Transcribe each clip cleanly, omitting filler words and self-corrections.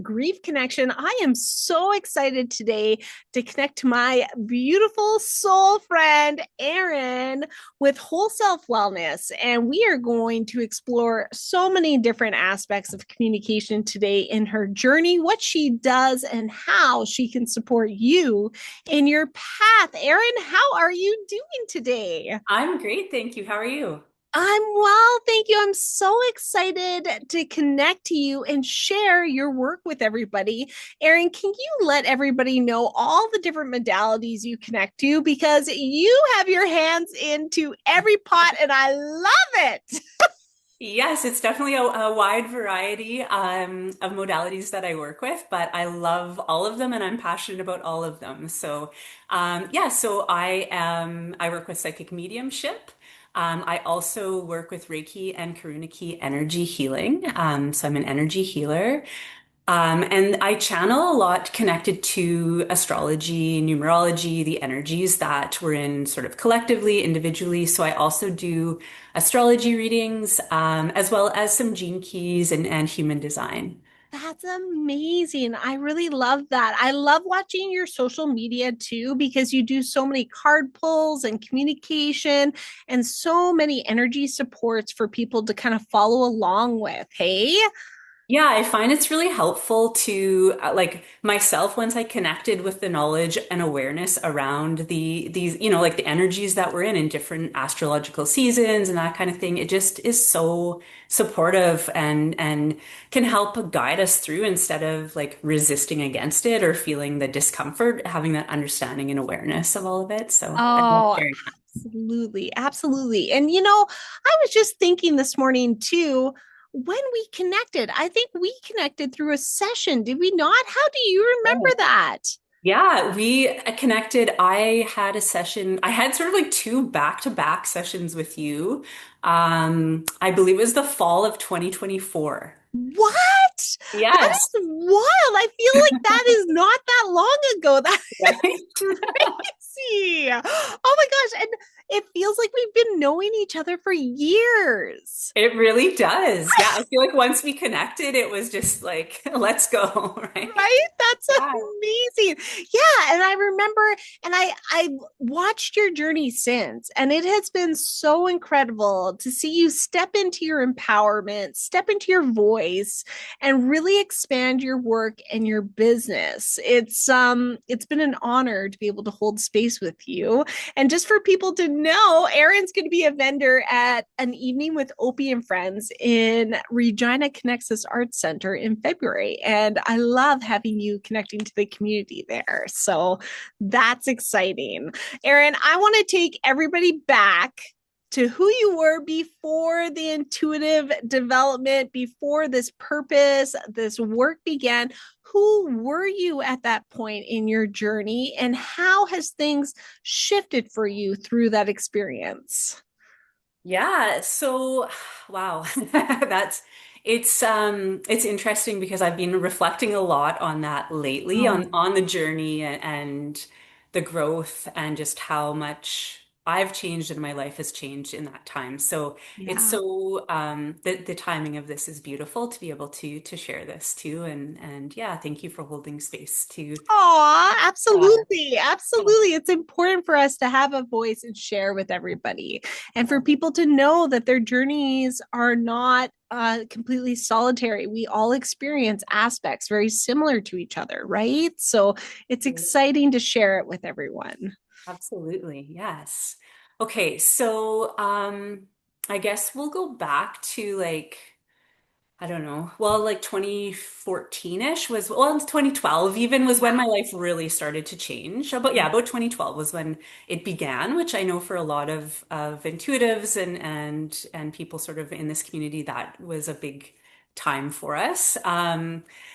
grief connection. I am so excited today to connect to my beautiful soul friend, Erin, with whole self wellness. And we are going to explore so many different aspects of communication today in her journey, what she does, and how she can support you in your path. Erin, how are you doing today? I'm great, thank you. How are you? I'm well, thank you. I'm so excited to connect to you and share your work with everybody. Erin, can you let everybody know all the different modalities you connect to? Because you have your hands into every pot and I love it. Yes, it's definitely a wide variety of modalities that I work with, but I love all of them and I'm passionate about all of them. I work with psychic mediumship. I also work with Reiki and Karuna Ki energy healing. So I'm an energy healer. And I channel a lot connected to astrology, numerology, the energies that we're in sort of collectively, individually. So I also do astrology readings, as well as some gene keys and human design. That's amazing. I really love that. I love watching your social media too, because you do so many card pulls and communication and so many energy supports for people to kind of follow along with. Hey? Yeah, I find it's really helpful to like myself once I connected with the knowledge and awareness around these, like the energies that we're in different astrological seasons and that kind of thing. It just is so supportive and can help guide us through instead of like resisting against it or feeling the discomfort, having that understanding and awareness of all of it. So I love Oh, sharing. absolutely. Absolutely. And I was just thinking this morning too, when we connected, I think we connected through a session, did we not? How do you remember that? Yeah, we connected. I had a session. I had sort of like two back-to-back sessions with you. I believe it was the fall of 2024. What? That Yes. is wild. I feel like that is not that long ago. That Right? is crazy. Oh my gosh. And it feels like we've been knowing each other for years. It really does. Yeah, I feel like once we connected, it was just like, let's go, right? Right? That's Yeah. amazing. Yeah, and I remember and I watched your journey since and it has been so incredible to see you step into your empowerment, step into your voice and really expand your work and your business. It's been an honor to be able to hold space with you. And just for people to know, Erin's going to be a vendor at an evening with Opie and Friends in Regina Connexus Arts Center in February. And I love having you connecting to the community there. So that's exciting. Erin, I want to take everybody back to who you were before the intuitive development, before this purpose, this work began. Who were you at that point in your journey, and how has things shifted for you through that experience? Yeah, so wow. That's it's interesting because I've been reflecting a lot on that lately Oh, on the journey and the growth and just how much I've changed and my life has changed in that time. So it's yeah. so the timing of this is beautiful to be able to share this too and yeah, thank you for holding space to Oh, uh, absolutely. Absolutely. It's important for us to have a voice and share with everybody, and for people to know that their journeys are not completely solitary. We all experience aspects very similar to each other, right? So it's exciting to share it with everyone. Absolutely, yes. Okay, so I guess we'll go back to like I don't know. Well, like 2014-ish was well, 2012 even was when Yeah. my life really started to change. But yeah, about 2012 was when it began, which I know for a lot of intuitives and people sort of in this community that was a big time for us.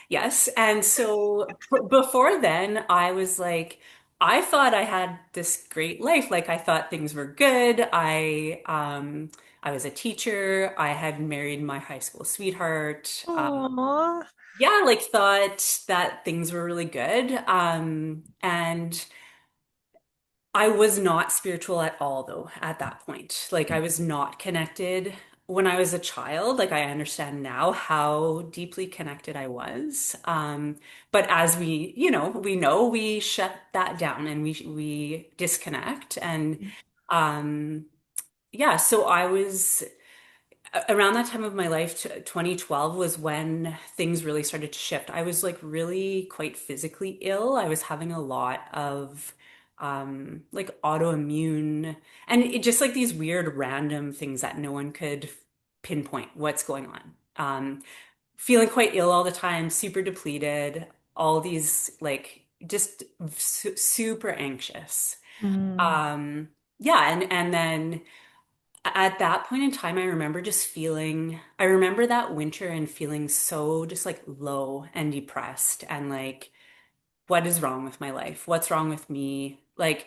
Yes, and so before then, I was like I thought I had this great life. Like I thought things were good. I was a teacher. I had married my high school sweetheart. Oh, Yeah, like thought that things were really good. And I was not spiritual at all, though, at that point. Like I was not connected when I was a child, like I understand now how deeply connected I was. But as we shut that down and we disconnect. And um, yeah, so I was around that time of my life, 2012 was when things really started to shift. I was like really quite physically ill. I was having a lot of like autoimmune and it just like these weird random things that no one could pinpoint what's going on. Feeling quite ill all the time, super depleted, all these like just super anxious. Mm. Um, yeah, and then at that point in time, I remember just I remember that winter and feeling so just like low and depressed and like, what is wrong with my life? What's wrong with me? Like,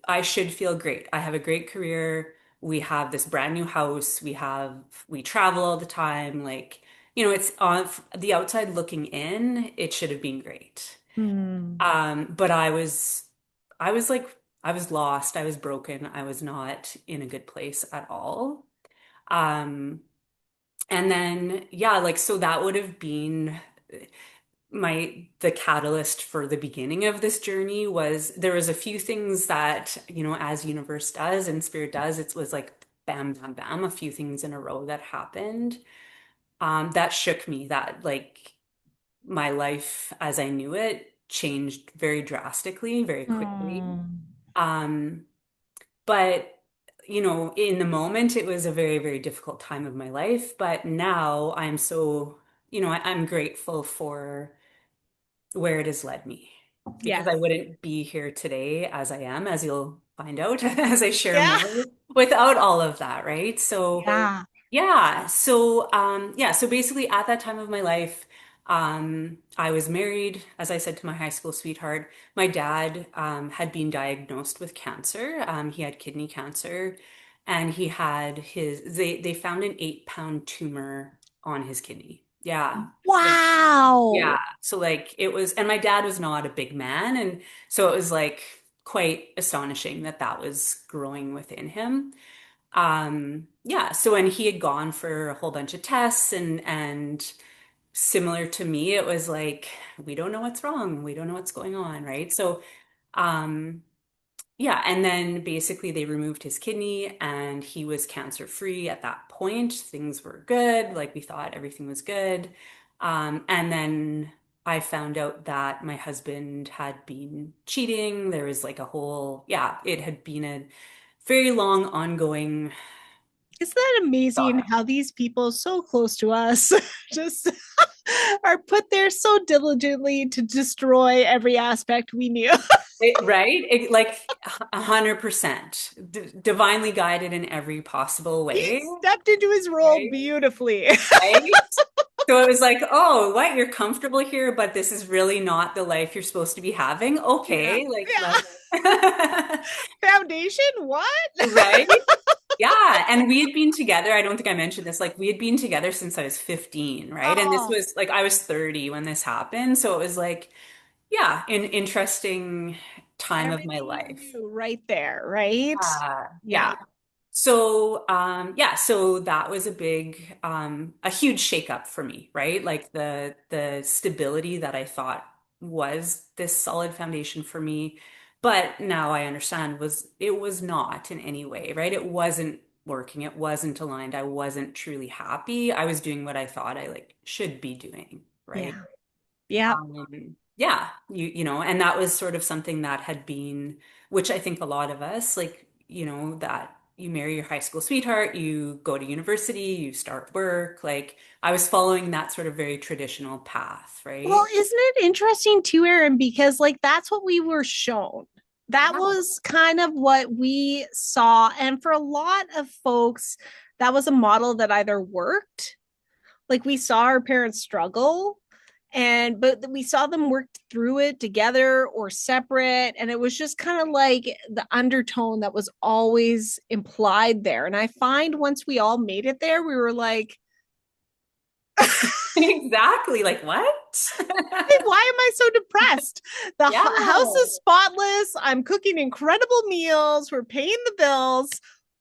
I should feel great. I have a great career. We have this brand new house. We travel all the time. Like, it's on the outside looking in, it should have been great. Mm. But I was like, I was lost. I was broken. I was not in a good place at all. Um, and then, yeah, like, so that would have been the catalyst for the beginning of this journey was there was a few things that, as universe does and spirit does, it was like bam, bam, bam, a few things in a row that happened. That shook me, that like my life as I knew it changed very drastically, very quickly. Mm. Um, but in the moment, it was a very, very difficult time of my life. But now I'm so, I'm grateful for where it has led me because I Yes. wouldn't be here today as I am, as you'll find out as I share Yeah. more without all of that, right? So Yeah. so basically at that time of my life, I was married, as I said, to my high school sweetheart. My dad had been diagnosed with cancer. He had kidney cancer, and they found an 8-pound tumor on his kidney. Yeah. Yeah. Wow. So like it was, and my dad was not a big man. And so it was like quite astonishing that that was growing within him. Yeah. So when he had gone for a whole bunch of tests and similar to me, it was like, we don't know what's wrong. We don't know what's going on. Right. So, um, yeah, and then basically they removed his kidney and he was cancer free at that point. Things were good, like we thought everything was good. And then I found out that my husband had been cheating. There was like yeah, it had been a very long ongoing Isn't that amazing saga. how these people so close to us just are put there so diligently to destroy every aspect we knew? Right? Like 100%, divinely guided in every possible He way, stepped into his role right? beautifully. Right? So it was like, oh, what? You're comfortable here, but this is really not the life you're supposed to be having. Yeah. Okay, like Yeah. let's Foundation? What? right? Yeah, and we had been together. I don't think I mentioned this. Like we had been together since I was 15, right? And this Oh, was like I was 30 when this happened, so it was like, yeah, an interesting time of my everything you life. knew right there, right? Yeah. Yeah. So, yeah, so that was a huge shakeup for me, right? Like the stability that I thought was this solid foundation for me, but now I understand it was not in any way, right? It wasn't working. It wasn't aligned. I wasn't truly happy. I was doing what I thought I like should be doing, right? Yeah. Yeah. Yeah, and that was sort of something that had been, which I think a lot of us, like, that you marry your high school sweetheart, you go to university, you start work. Like, I was following that sort of very traditional path, Well, right? isn't it interesting too, Erin? Because like that's what we were shown. That Yeah. was kind of what we saw. And for a lot of folks, that was a model that either worked, like we saw our parents struggle, but we saw them work through it together or separate. And it was just kind of like the undertone that was always implied there. And I find once we all made it there, we were like, Exactly. Like, what? why am I so depressed? The Yeah. house is spotless. I'm cooking incredible meals. We're paying the bills.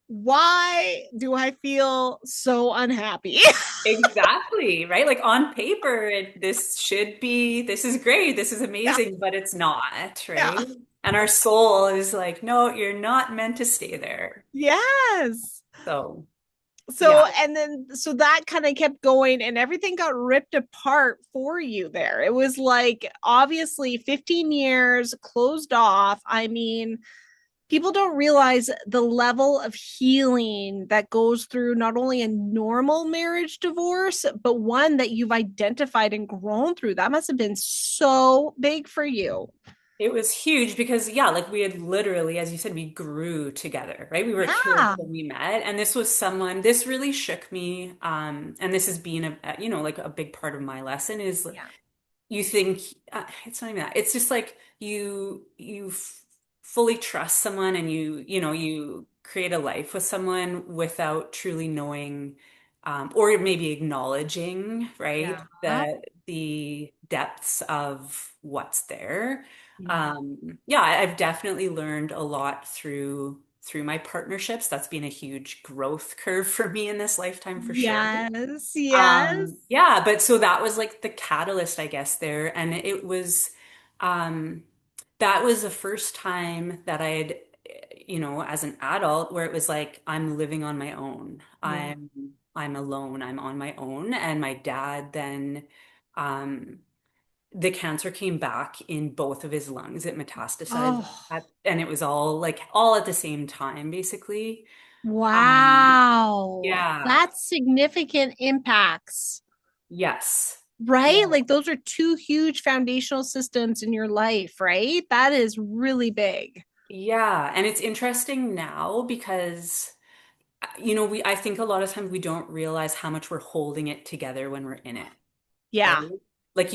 why do I feel so unhappy? Exactly, right? Like on paper, this should be, this is great, this is Yeah, amazing, but it's not, right? yeah. And our soul is like, no, you're not meant to stay there. Yes. So, yeah, So, and then, so that kind of kept going and everything got ripped apart for you there. It was like obviously 15 years closed off. I mean, people don't realize the level of healing that goes through not only a normal marriage divorce, but one that you've identified and grown through. That must have been so big for you. it was huge because, yeah, like we had literally, as you said, we grew together, right? We were kids Yeah. when we met, and this was someone, this really shook me. And this has been like a big part of my lesson is Yeah. you think it's not even that. It's just like fully trust someone and you create a life with someone without truly knowing or maybe acknowledging, right, Yeah. the depths of what's there. Yeah. Yeah, I've definitely learned a lot through my partnerships. That's been a huge growth curve for me in this lifetime for sure. Yes. Yes. Yeah, but so that was like the catalyst, I guess, there. And it was, um, that was the first time that as an adult, where it was like, I'm living on my own. Yeah. I'm alone. I'm on my own. And my dad then, um, the cancer came back in both of his lungs. It metastasized Oh, and it was all at the same time, basically. Um, wow. yeah. That's significant impacts, Yes. right? Yeah. Like those are two huge foundational systems in your life, right? That is really big. Yeah, and it's interesting now because I think a lot of times we don't realize how much we're holding it together when we're in it, right? Yeah. Like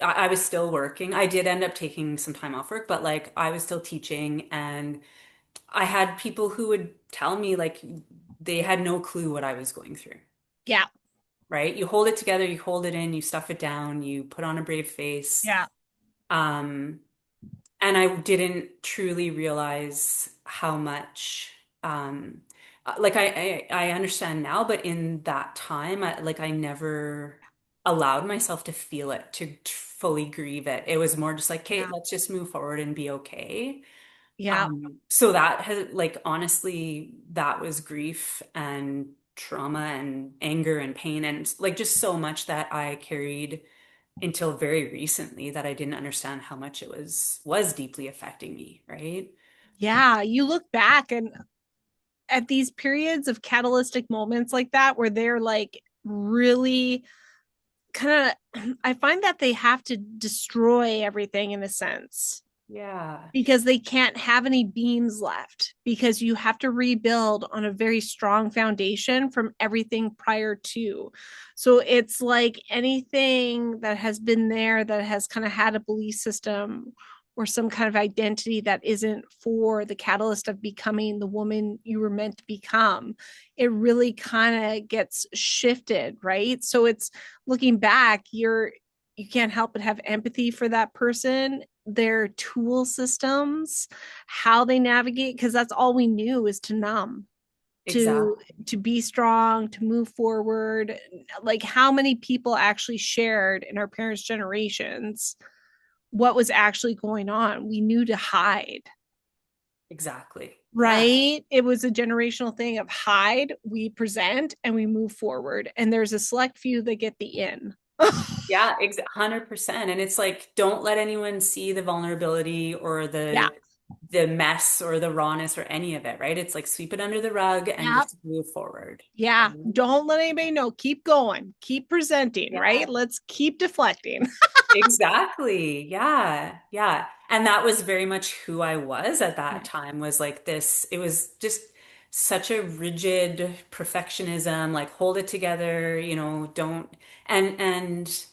I was still working. I did end up taking some time off work, but like I was still teaching and I had people who would tell me like they had no clue what I was going through, Yeah. right? You hold it together, you hold it in, you stuff it down, you put on a brave face. Yeah. Um, And I didn't truly realize how much, like I understand now, but in that time, I never allowed myself to feel it, to fully grieve it. It was more just like, Kate, Yeah. let's just move forward and be okay. Yeah. So that has, like, honestly, that was grief and trauma and anger and pain and like just so much that I carried until very recently that I didn't understand how much it was deeply affecting me, right? Yeah. You look back and at these periods of catalytic moments like that where they're like really kind of I find that they have to destroy everything in a sense Yeah, because they can't have any beams left because you have to rebuild on a very strong foundation from everything prior to. So it's like anything that has been there that has kind of had a belief system or some kind of identity that isn't for the catalyst of becoming the woman you were meant to become, it really kind of gets shifted, right? So it's looking back, you can't help but have empathy for that person, their tool systems, how they navigate, because that's all we knew is to numb, to exactly. to be strong, to move forward. Like how many people actually shared in our parents' generations what was actually going on? We knew to hide, Exactly. Yeah. right? It was a generational thing of hide, we present, and we move forward. And there's a select few that get the in. Yeah, 100%. And it's like, don't let anyone see the vulnerability or Yeah. the mess or the rawness or any of it, right? It's like sweep it under the rug and Yeah. just move forward. Yeah. Right? Don't let anybody know. Keep going. Keep presenting, Yeah. right? Let's keep deflecting. Exactly. Yeah. Yeah. And that was very much who I was at that time was like this, it was just such a rigid perfectionism, like hold it together, don't and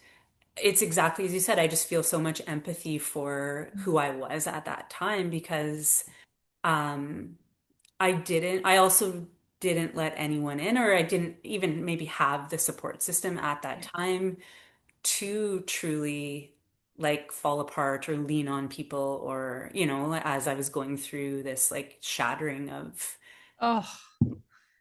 it's exactly as you said, I just feel so much empathy for who I was at that time because um I also didn't let anyone in or I didn't even maybe have the support system at that time to truly like fall apart or lean on people or as I was going through this like shattering of Oh,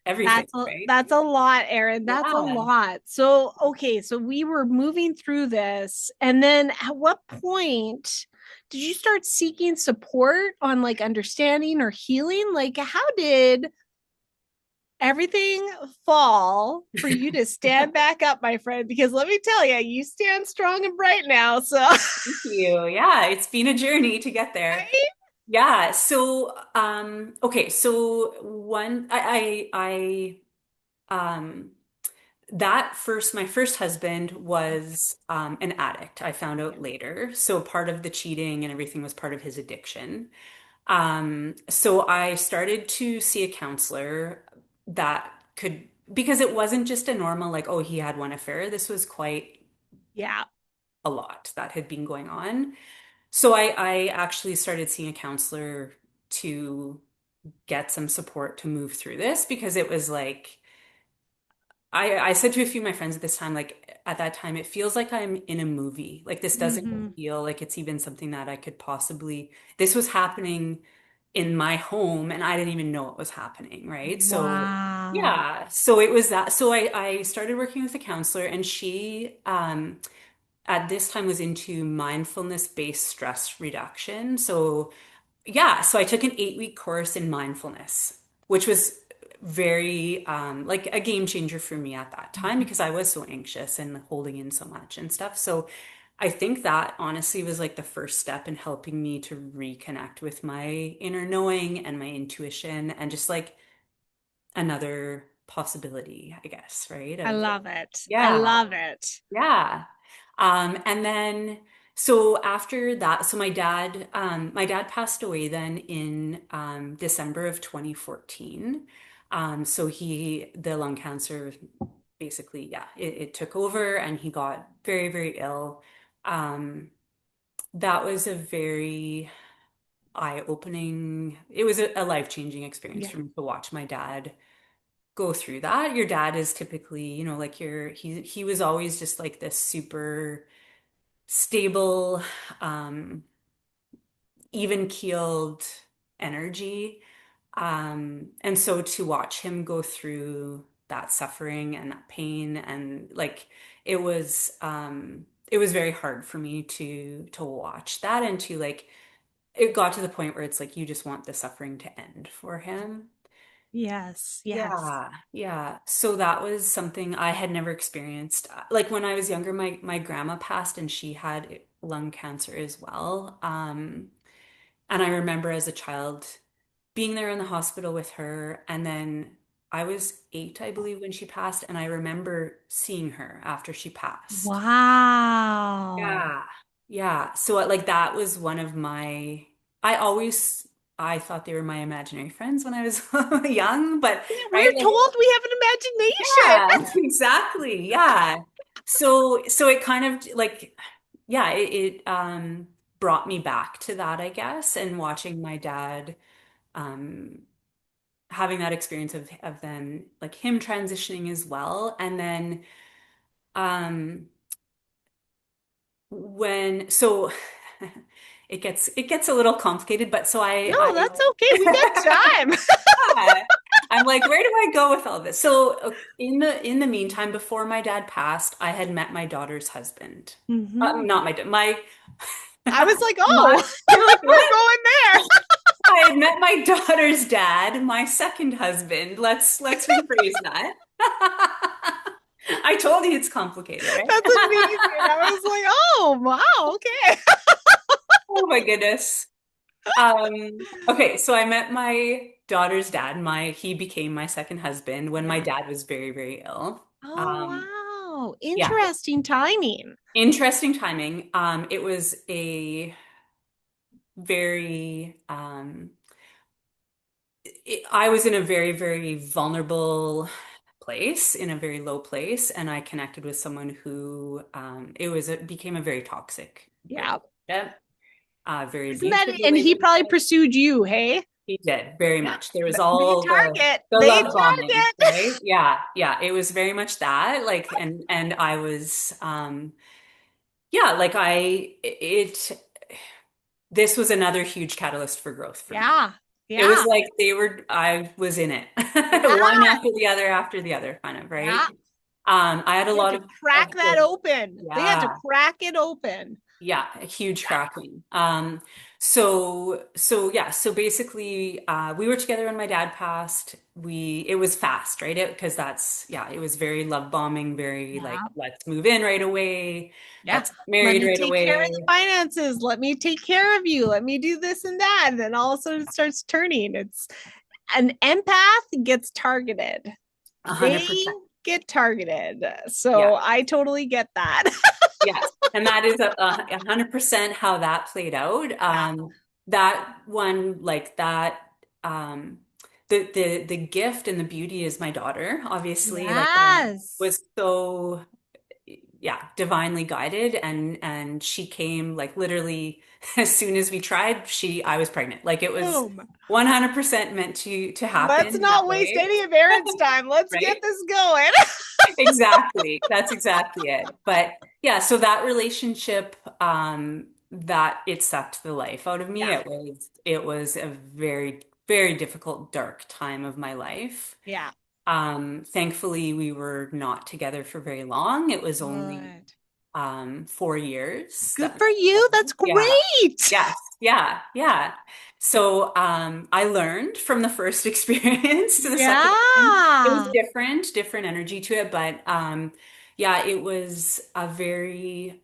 Everything, right? that's a lot, Erin. That's a Yeah. lot. So, okay, so we were moving through this, and then at what point did you start seeking support on like understanding or healing? Like, how did everything fall for you to stand back up, my friend? Because let me tell you, you stand strong and bright now. So, Thank you. Yeah, it's been a journey to get there. right? Yeah, so okay, so one that first my first husband was an addict. I found out later. So part of the cheating and everything was part of his addiction. So I started to see a counselor that could, because it wasn't just a normal, like, oh, he had one affair. This was quite Yeah. a lot that had been going on. So I actually started seeing a counselor to get some support to move through this because it was like, I said to a few of my friends at this time, like at that time, it feels like I'm in a movie. Like this doesn't Mm-hmm. feel like it's even something that I could possibly, this was happening in my home and I didn't even know it was happening, right? So Wow. yeah, so it was that. So I started working with a counselor and she at this time was into mindfulness-based stress reduction. So yeah, so I took an 8-week course in mindfulness, which was very like a game changer for me at that time Mhm. because I was so anxious and holding in so much and stuff. So I think that honestly was like the first step in helping me to reconnect with my inner knowing and my intuition and just like another possibility, I guess, right? I Of love it. I yeah. love it. Yeah. And then so after that, so my dad passed away then in December of 2014. So the lung cancer basically, yeah, it took over and he got very, very ill. Um, that was a very eye-opening, it was a life-changing experience Yeah. for me to watch my dad go through that. Your dad is typically, like he was always just like this super stable, um, even-keeled energy. And so to watch him go through that suffering and that pain and like it was very hard for me to watch that and to like it got to the point where it's like you just want the suffering to end for him. Yes. Yes. Yeah, yeah. So that was something I had never experienced. Like when I was younger, my grandma passed and she had lung cancer as well. And I remember as a child being there in the hospital with her, and then I was 8, I believe, when she passed, and I remember seeing her after she passed. Wow. Yeah. Yeah. So like that was one of my I always I thought they were my imaginary friends when I was young, but Yeah, we're right, like told we have an imagination. yeah, exactly. Yeah. So it kind of like yeah, it brought me back to that, I guess, and watching my dad um having that experience of then like him transitioning as well. And then um when so it gets a little complicated, but so No, that's okay. We got time. yeah, I'm like, where do I go with all this? So in the meantime, before my dad passed, I had met my daughter's husband. Hmm. Not my dad, my I was like, my oh, you're like, we're what? going there. I had met my daughter's dad, my second husband. Let's rephrase that. I told you it's complicated, right? That's amazing. I was like, oh, wow. Okay. Oh my goodness. Okay, so I met my daughter's dad. He became my second husband when my Yeah. dad was very, very ill. Oh, Um, wow. yeah, Interesting timing. interesting timing. It was a very, I was in a very, very vulnerable place, in a very low place, and I connected with someone who, it became a very toxic Yeah. relationship, very Isn't that abusive it? And he probably relationship. pursued you, hey? He did very Yeah. much. There was They all target. the They love bombing, target. right? Yeah, yeah. It was very much that. Like, and I was, yeah, like this was another huge catalyst for growth for me. Yeah. It was Yeah. like I was in it. One Yeah. after the other, kind of, right? Yeah. I had a They had lot to of crack that good, open. They had to yeah. crack it open. Yeah, a huge Yeah. cracking. So yeah, so basically, we were together when my dad passed. It was fast, right? Because yeah, it was very love bombing, very like, Yeah. let's move in right away, Yeah. let's get Let married me right take care of the away. finances. Let me take care of you. Let me do this and that. And then all of a sudden it starts turning. It's an empath gets targeted. They 100%. get targeted. Yeah. So I totally get that. Yes, and that is 100% how that played out. Yeah. That one, like that, um, the gift and the beauty is my daughter. Obviously, like Yes. was so yeah, divinely guided, and she came like literally as soon as we tried, I was pregnant. Like it was Boom. 100% meant to Let's happen that not waste way, any of Erin's time. Let's get right? this going. Exactly. That's exactly it. But yeah, so that relationship, that it sucked the life out of me. Yeah. It was a very, very difficult, dark time of my life. Yeah. Thankfully, we were not together for very long. It was only Good. 4 years Good that we for were you. together. That's Yeah. great. Yes. Yeah. Yeah. So I learned from the first experience to the second one. It was Yeah. different energy to it, but yeah, it was a very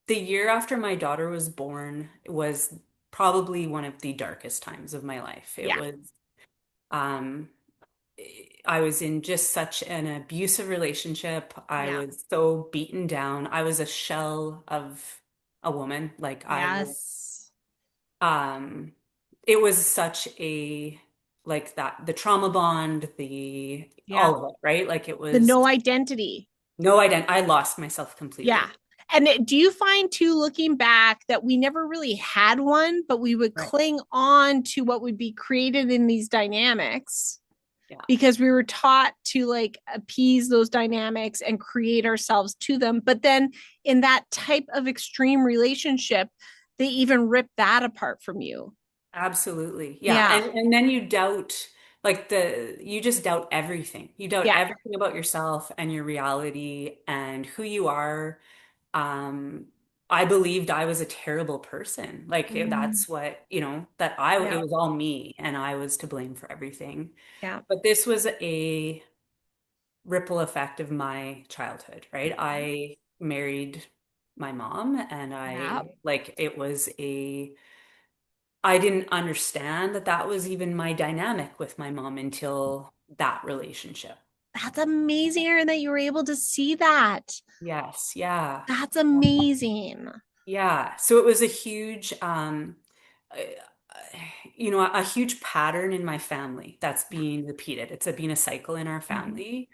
the year after my daughter was born was probably one of the darkest times of my life. It Yeah. was um I was in just such an abusive relationship. I Yeah. was so beaten down. I was a shell of a woman. Yes. Um, it was such like that, the trauma bond, Yeah. all of it, right? Like it The was no identity. no identity. I lost myself Yeah. completely. And do you find too, looking back, that we never really had one, but we would Right. cling on to what would be created in these dynamics Yeah, because we were taught to like appease those dynamics and create ourselves to them. But then in that type of extreme relationship, they even rip that apart from you. absolutely. Yeah. Yeah. And then you just doubt everything. You doubt Yeah. everything about yourself and your reality and who you are. Um, I believed I was a terrible person. Like Mm, that's what, it yeah. was all me and I was to blame for everything. Yeah. But this was a ripple effect of my childhood, right? I married my mom and Yeah. I didn't understand that that was even my dynamic with my mom until that relationship. That's amazing, Erin, that you were able to see that. Yes, yeah. That's amazing. Yeah, so it was a huge, uh, a huge pattern in my family that's being repeated. Been a cycle in our Mhm. family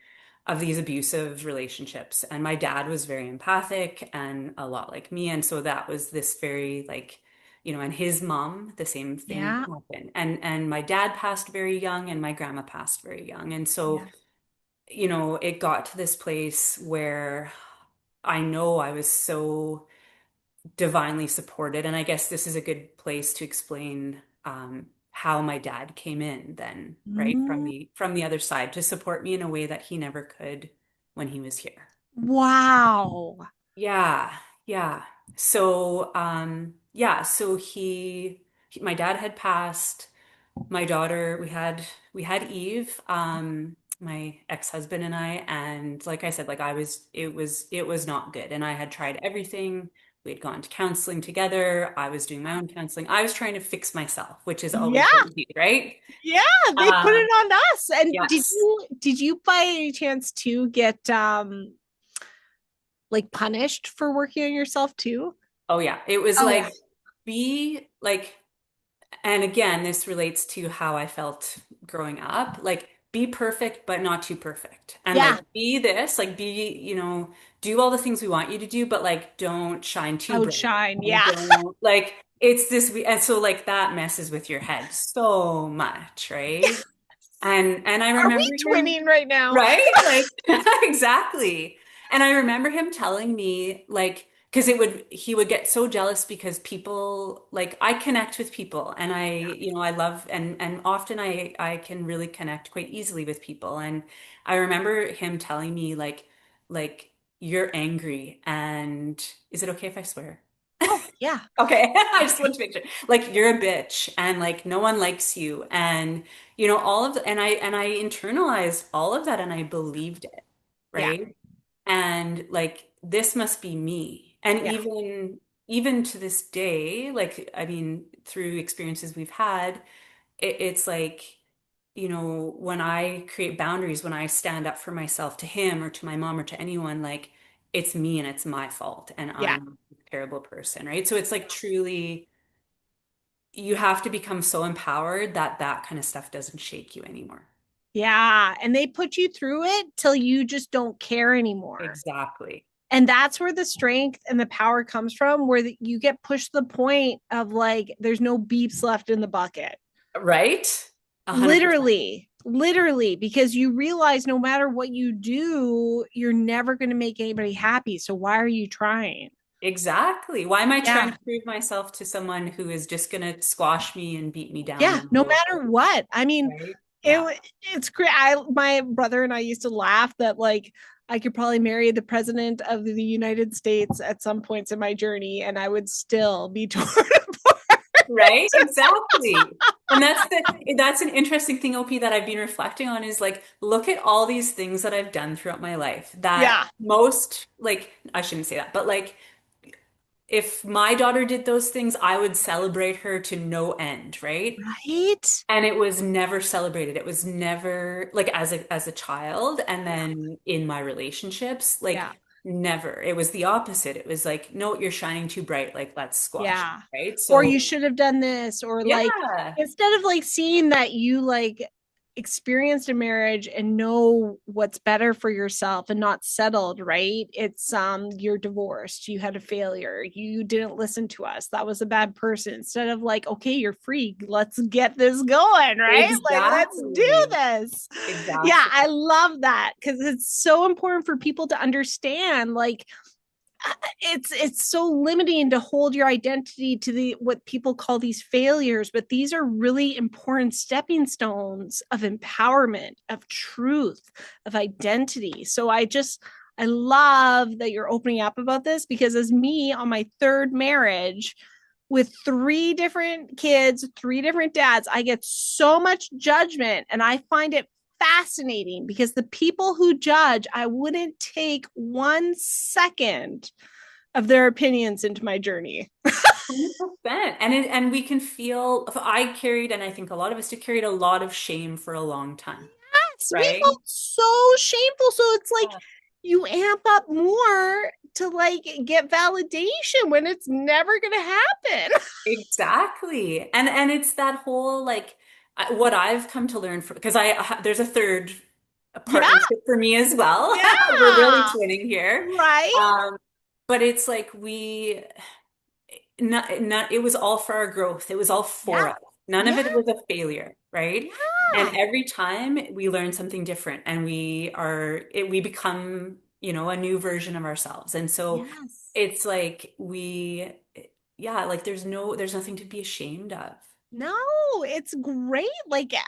of these abusive relationships. And my dad was very empathic and a lot like me. And so that was this very like, and his mom, the same thing Yeah. happened. And my dad passed very young and my grandma passed very young. And so, Yeah. it got to this place where I know I was so divinely supported. And I guess this is a good place to explain how my dad came in then, right? From Mm. the other side to support me in a way that he never could when he was here. Wow. Yeah, yeah. So yeah, so my dad had passed. My daughter, we had Eve, my ex-husband and I, and like I said, like it was not good. And I had tried everything. We had gone to counseling together. I was doing my own counseling. I was trying to fix myself, which is Yeah. always what we do, right? Yeah. They put Uh, it on us. And did yes. you by any chance to get like punished for working on yourself too? Oh yeah. It was Oh, like be like and again, this relates to how I felt growing up. Like, be perfect, but not too perfect. And yeah. like, be this, like, do all the things we want you to do, but like, don't shine too bright. Outshine. And Yeah. don't, like, it's this, and so like that messes with your head so much, right? And I Are we remember him, twinning right now? right? Like, exactly. And I remember him telling me, like, because he would get so jealous because people, like, I connect with people, and I love, and often I can really connect quite easily with people. And I remember him telling me, like you're angry, and is it okay if I swear? Oh, yeah. Okay, I just want to make sure. Like, you're a bitch, and like no one likes you, and all of and I internalized all of that, and I believed it, Yeah. right? And like, this must be me. And Yeah. even to this day, like, I mean, through experiences we've had, it's like, when I create boundaries, when I stand up for myself to him or to my mom or to anyone, like, it's me and it's my fault and Yeah. I'm a terrible person, right? So it's like, truly, you have to become so empowered that that kind of stuff doesn't shake you anymore. Yeah. And they put you through it till you just don't care anymore. Exactly. And that's where the strength and the power comes from, where you get pushed to the point of like, there's no beeps left in the bucket. Right? 100%. Literally, because you realize no matter what you do, you're never going to make anybody happy. So why are you trying? Exactly. Why am I trying Yeah. to prove myself to someone who is just going to squash me and beat me down Yeah. and No roll matter over, what. I mean, right? Yeah. it it's great. My brother and I used to laugh that like I could probably marry the president of the United States at some points in my journey, and I would still be torn apart. Right? Exactly. And that's an interesting thing, OP, that I've been reflecting on, is like, look at all these things that I've done throughout my life that Yeah. most, like, I shouldn't say that, but like, if my daughter did those things, I would celebrate her to no end, right? Right. And it was never celebrated. It was never, like, as a child, and Yeah. then in my relationships, Yeah. like, never. It was the opposite. It was like, no, you're shining too bright. Like, let's squash, Yeah. right? Or you So should have done this, or like yeah, instead of like seeing that you like experienced a marriage and know what's better for yourself and not settled, right? It's you're divorced, you had a failure, you didn't listen to us, that was a bad person. Instead of like, okay, you're free, let's get this going, right? Like, let's do exactly. this. Yeah, Exactly. I love that because it's so important for people to understand like it's so limiting to hold your identity to the what people call these failures, but these are really important stepping stones of empowerment, of truth, of identity. So I love that you're opening up about this, because as me on my third marriage with three different kids, three different dads, I get so much judgment, and I find it fascinating because the people who judge, I wouldn't take 1 second of their opinions into my journey. 100%. And we can feel, I carried, and I think a lot of us did, carried a lot of shame for a long time, Yes, we right? felt so shameful. So it's like you amp up more to like get validation when it's never going to happen. Exactly. And it's that whole, like, what I've come to learn from, because there's a third Yeah, partnership for me as well. We're really yeah, twinning here. right. Um, but it's like, not, it was all for our growth. It was all for Yeah, us. None of yeah, it was a failure, right? And yeah. every time we learn something different, and we become, a new version of ourselves. And so Yes. it's like, yeah, like, there's nothing to be ashamed of. No, it's great. Yeah.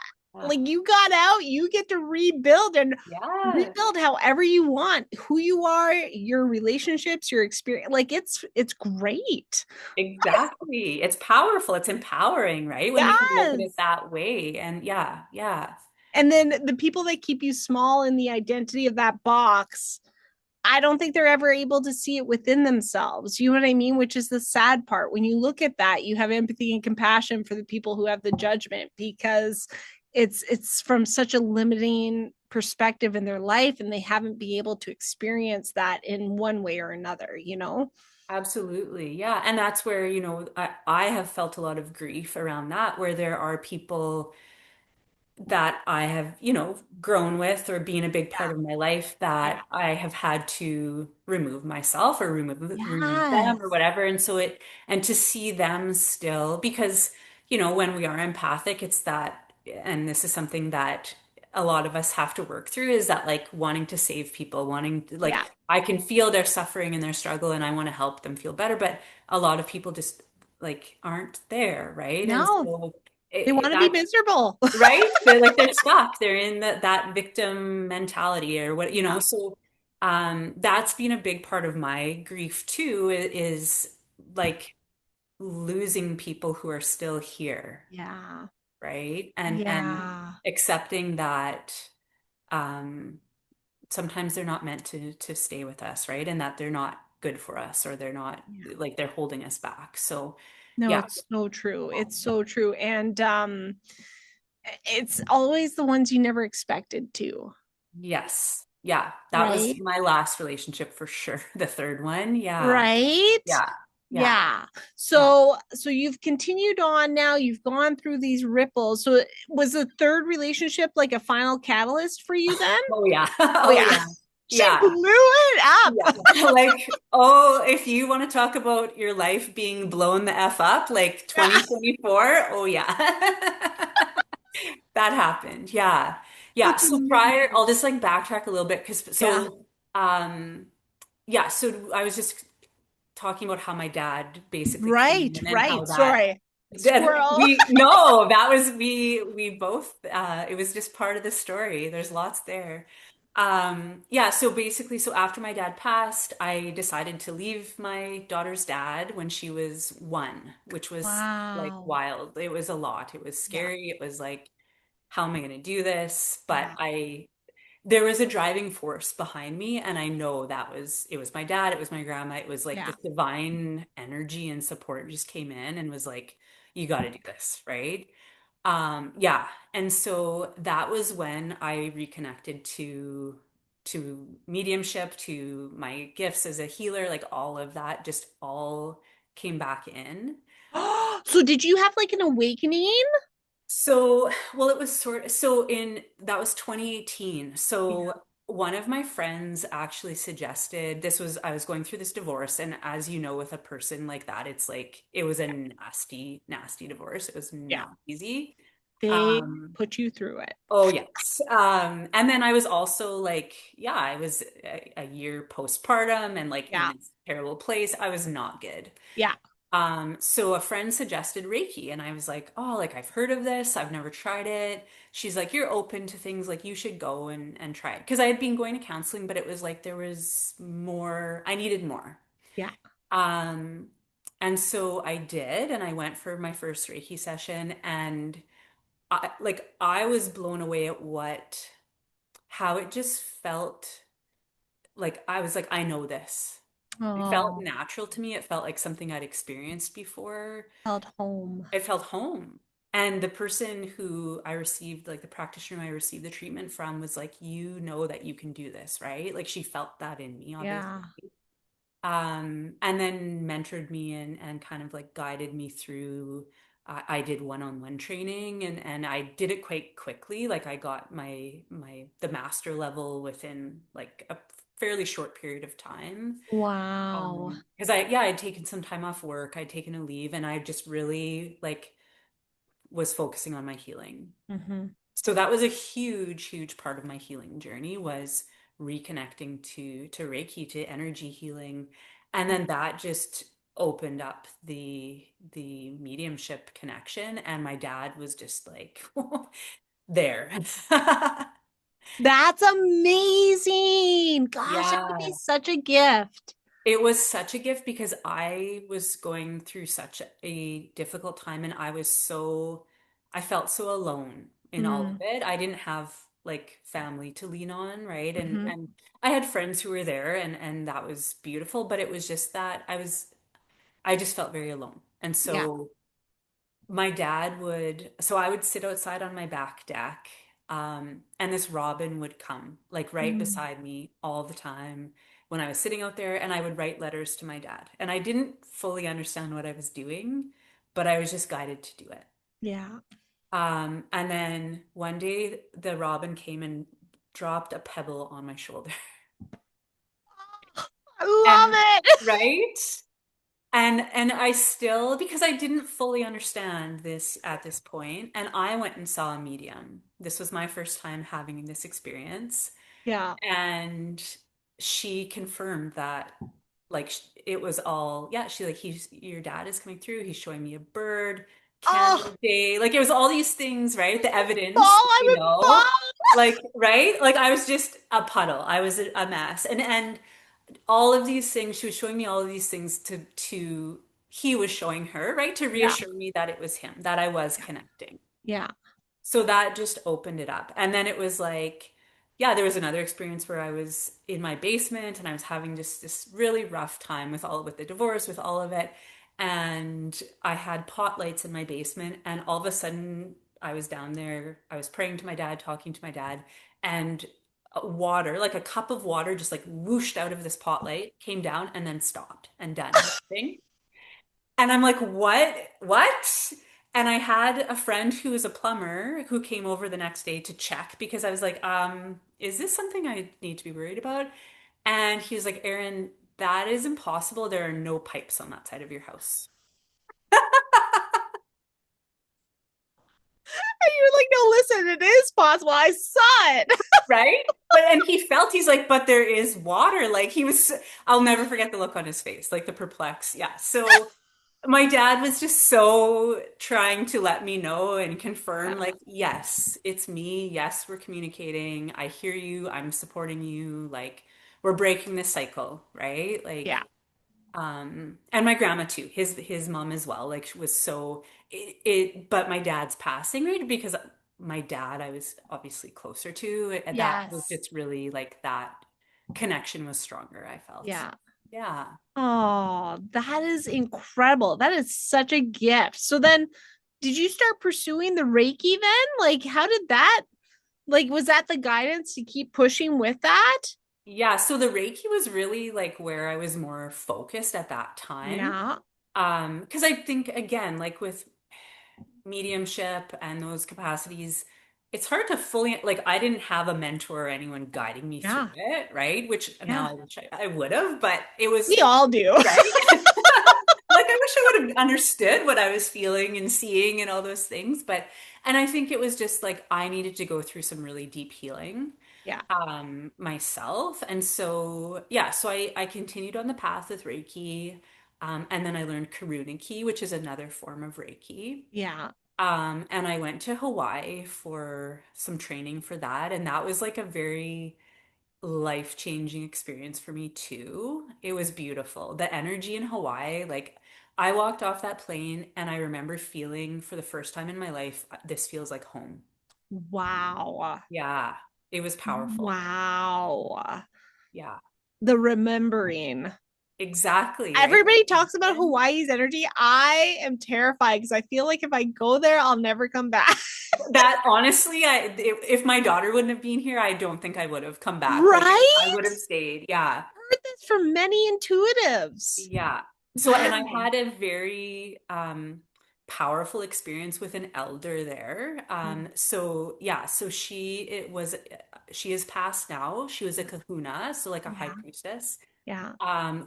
Like you got out, you get to rebuild and Yeah, rebuild however you want, who you are, your relationships, your experience. Like it's great. exactly. It's powerful. It's empowering, right? When you can look at it Yes. that way. And yeah, yeah. And then the people that keep you small in the identity of that box, I don't think they're ever able to see it within themselves. You know what I mean? Which is the sad part. When you look at that, you have empathy and compassion for the people who have the judgment, because it's from such a limiting perspective in their life, and they haven't been able to experience that in one way or another, you know? Absolutely. Yeah. And that's where, I have felt a lot of grief around that, where there are people that I have, grown with or been a big part of my life Yeah. that I have had to remove myself or remove them or Yes. whatever. And so and to see them still, because, when we are empathic, it's that, and this is something that a lot of us have to work through is that like wanting to save people, wanting to, Yeah. like I can feel their suffering and their struggle and I want to help them feel better, but a lot of people just like aren't there, right? And No, so they want to be that's miserable. right. They're stuck. They're in that victim mentality or what, Yeah. so that's been a big part of my grief too, is like losing people who are still here, Yeah. right? And Yeah. accepting that um sometimes they're not meant to stay with us, right? And that they're not good for us or they're not Yeah. like they're holding us back. So No, yeah. it's so true. It's so true. And it's always the ones you never expected to, Yes. Yeah. That was right? my last relationship for sure. The third one. Yeah. Right? Yeah. Yeah. Yeah. Yeah. So you've continued on now, you've gone through these ripples. So was the third relationship like a final catalyst for you then? Oh yeah. Oh Oh yeah. yeah. She Yeah. blew it up. Yeah. Like, oh, if you want to talk about your life being blown the F up, like Yeah. 2024, oh yeah. That happened. Yeah. Yeah. That's So prior, amazing. I'll just like backtrack a little bit because Yeah. um yeah, so I was just talking about how my dad basically came Right, in and how right. that Sorry. that Squirrel. we no, that was we both it was just part of the story. There's lots there. Yeah, so basically so after my dad passed, I decided to leave my daughter's dad when she was 1, which was like Wow. wild. It was a lot. It was Yeah. scary. It was like how am I going to do this? But Yeah. I there was a driving force behind me and I know it was my dad, it was my grandma, it was like Yeah. this divine energy and support just came in and was like you got to do this, right? Yeah, and so that was when I reconnected to mediumship, to my gifts as a healer, like all of that just all came back in. So did you have like an awakening? So, well, it was so in that was 2018. Yeah. So, one of my friends actually suggested this was I was going through this divorce, and as you know, with a person like that, it's like it was a nasty, nasty divorce. It was Yeah. not easy. They Um, put you through it. oh yes. And then I was also like, yeah, I was a year postpartum and like in Yeah. this terrible place. I was not good. Yeah. So a friend suggested Reiki, and I was like, oh, like I've heard of this, I've never tried it. She's like, you're open to things, like you should go and try it. Because I had been going to counseling, but it was like there was more, I needed more. Yeah. Um, and so I did, and I went for my first Reiki session, and I was blown away at how it just felt like I was like, I know this. It felt Oh, natural to me. It felt like something I'd experienced before. felt home. I felt home. And the person who I received, like the practitioner I received the treatment from, was like, you know that you can do this, right? Like she felt that in me, obviously. Yeah. And then mentored me and kind of like guided me through. I did one-on-one training and I did it quite quickly. Like I got the master level within like a fairly short period of time. Wow. Because I'd taken some time off work, I'd taken a leave, and I just really like was focusing on my healing. Hmm. So that was a huge, huge part of my healing journey was reconnecting to Reiki, to energy healing. And then that just opened up the mediumship connection. And my dad was just like there. That's amazing. Gosh, that would be Yeah. such a gift. It was such a gift because I was going through such a difficult time and I felt so alone in all of Mm. it. I didn't have like family to lean on, right? Hmm. And I had friends who were there and that was beautiful, but it was just that I just felt very alone. And Yeah. so so I would sit outside on my back deck, and this robin would come like right Mm. beside me all the time when I was sitting out there, and I would write letters to my dad. And I didn't fully understand what I was doing, but I was just guided to do it. Yeah. And then one day the robin came and dropped a pebble on my shoulder. I love And it. right? And I still, because I didn't fully understand this at this point, and I went and saw a medium. This was my first time having this experience. Yeah. And she confirmed that like it was all, yeah, she like, he's, your dad is coming through, he's showing me a bird, Oh, candle day, like it was all these things, right? The evidence, ball. I'm you a know, ball. like, right? Like I was just a puddle. I was a mess. And all of these things, she was showing me all of these things to he was showing her, right? To Yeah. reassure me that it was him, that I was Yeah. connecting. Yeah. So that just opened it up. And then it was like, yeah, there was another experience where I was in my basement and I was having just this really rough time with the divorce, with all of it. And I had pot lights in my basement, and all of a sudden I was down there, I was praying to my dad, talking to my dad, and water, like a cup of water just like whooshed out of this pot light, came down and then stopped and done nothing. And I'm like, what? What? And I had a friend who was a plumber who came over the next day to check because I was like, is this something I need to be worried about? And he was like, Erin, that is impossible. There are no pipes on that side of your house. And you're like, no, listen, it is possible. I saw it. Right? But and he felt he's like, but there is water. Like he was, I'll never forget the look on his face, like the perplexed. Yeah. So my dad was just so trying to let me know and confirm, Yeah. like, yes, it's me. Yes, we're communicating. I hear you. I'm supporting you. Like, we're breaking this cycle, right? Yeah. And my grandma too, his mom as well. Like, she was so but my dad's passing, right? Because my dad, I was obviously closer to, and that was Yes. just really like that connection was stronger, I felt. Yeah. Yeah. Oh, that is incredible. That is such a gift. So then, did you start pursuing the Reiki then? Like, how did that, like, was that the guidance to keep pushing with that? Yeah, so the Reiki was really like where I was more focused at that time. Yeah. Because I think again, like with mediumship and those capacities, it's hard to fully like I didn't have a mentor or anyone guiding me through Yeah. it, right? Which now Yeah. I wish I would have, but it was We all do. right. Like I wish I would have understood what I was feeling and seeing and all those things, but and I think it was just like I needed to go through some really deep healing Yeah. myself. And so, yeah, so I continued on the path with Reiki. And then I learned Karuna Ki, which is another form of Reiki. Yeah. And I went to Hawaii for some training for that. And that was like a very life-changing experience for me too. It was beautiful. The energy in Hawaii, like I walked off that plane and I remember feeling for the first time in my life, this feels like home. Wow. Yeah, it was powerful. Wow. Yeah. The remembering. Exactly, right? Everybody talks about Hawaii's energy. I am terrified because I feel like if I go there, I'll never come back. That honestly, if my daughter wouldn't have been here, I don't think I would have come back. Like I Right? would have stayed. Yeah. Heard this from many intuitives. Yeah. So, and I Wow. had a very powerful experience with an elder there. So yeah, so she is passed now. She was a kahuna, so like a high Yeah. priestess. Yeah.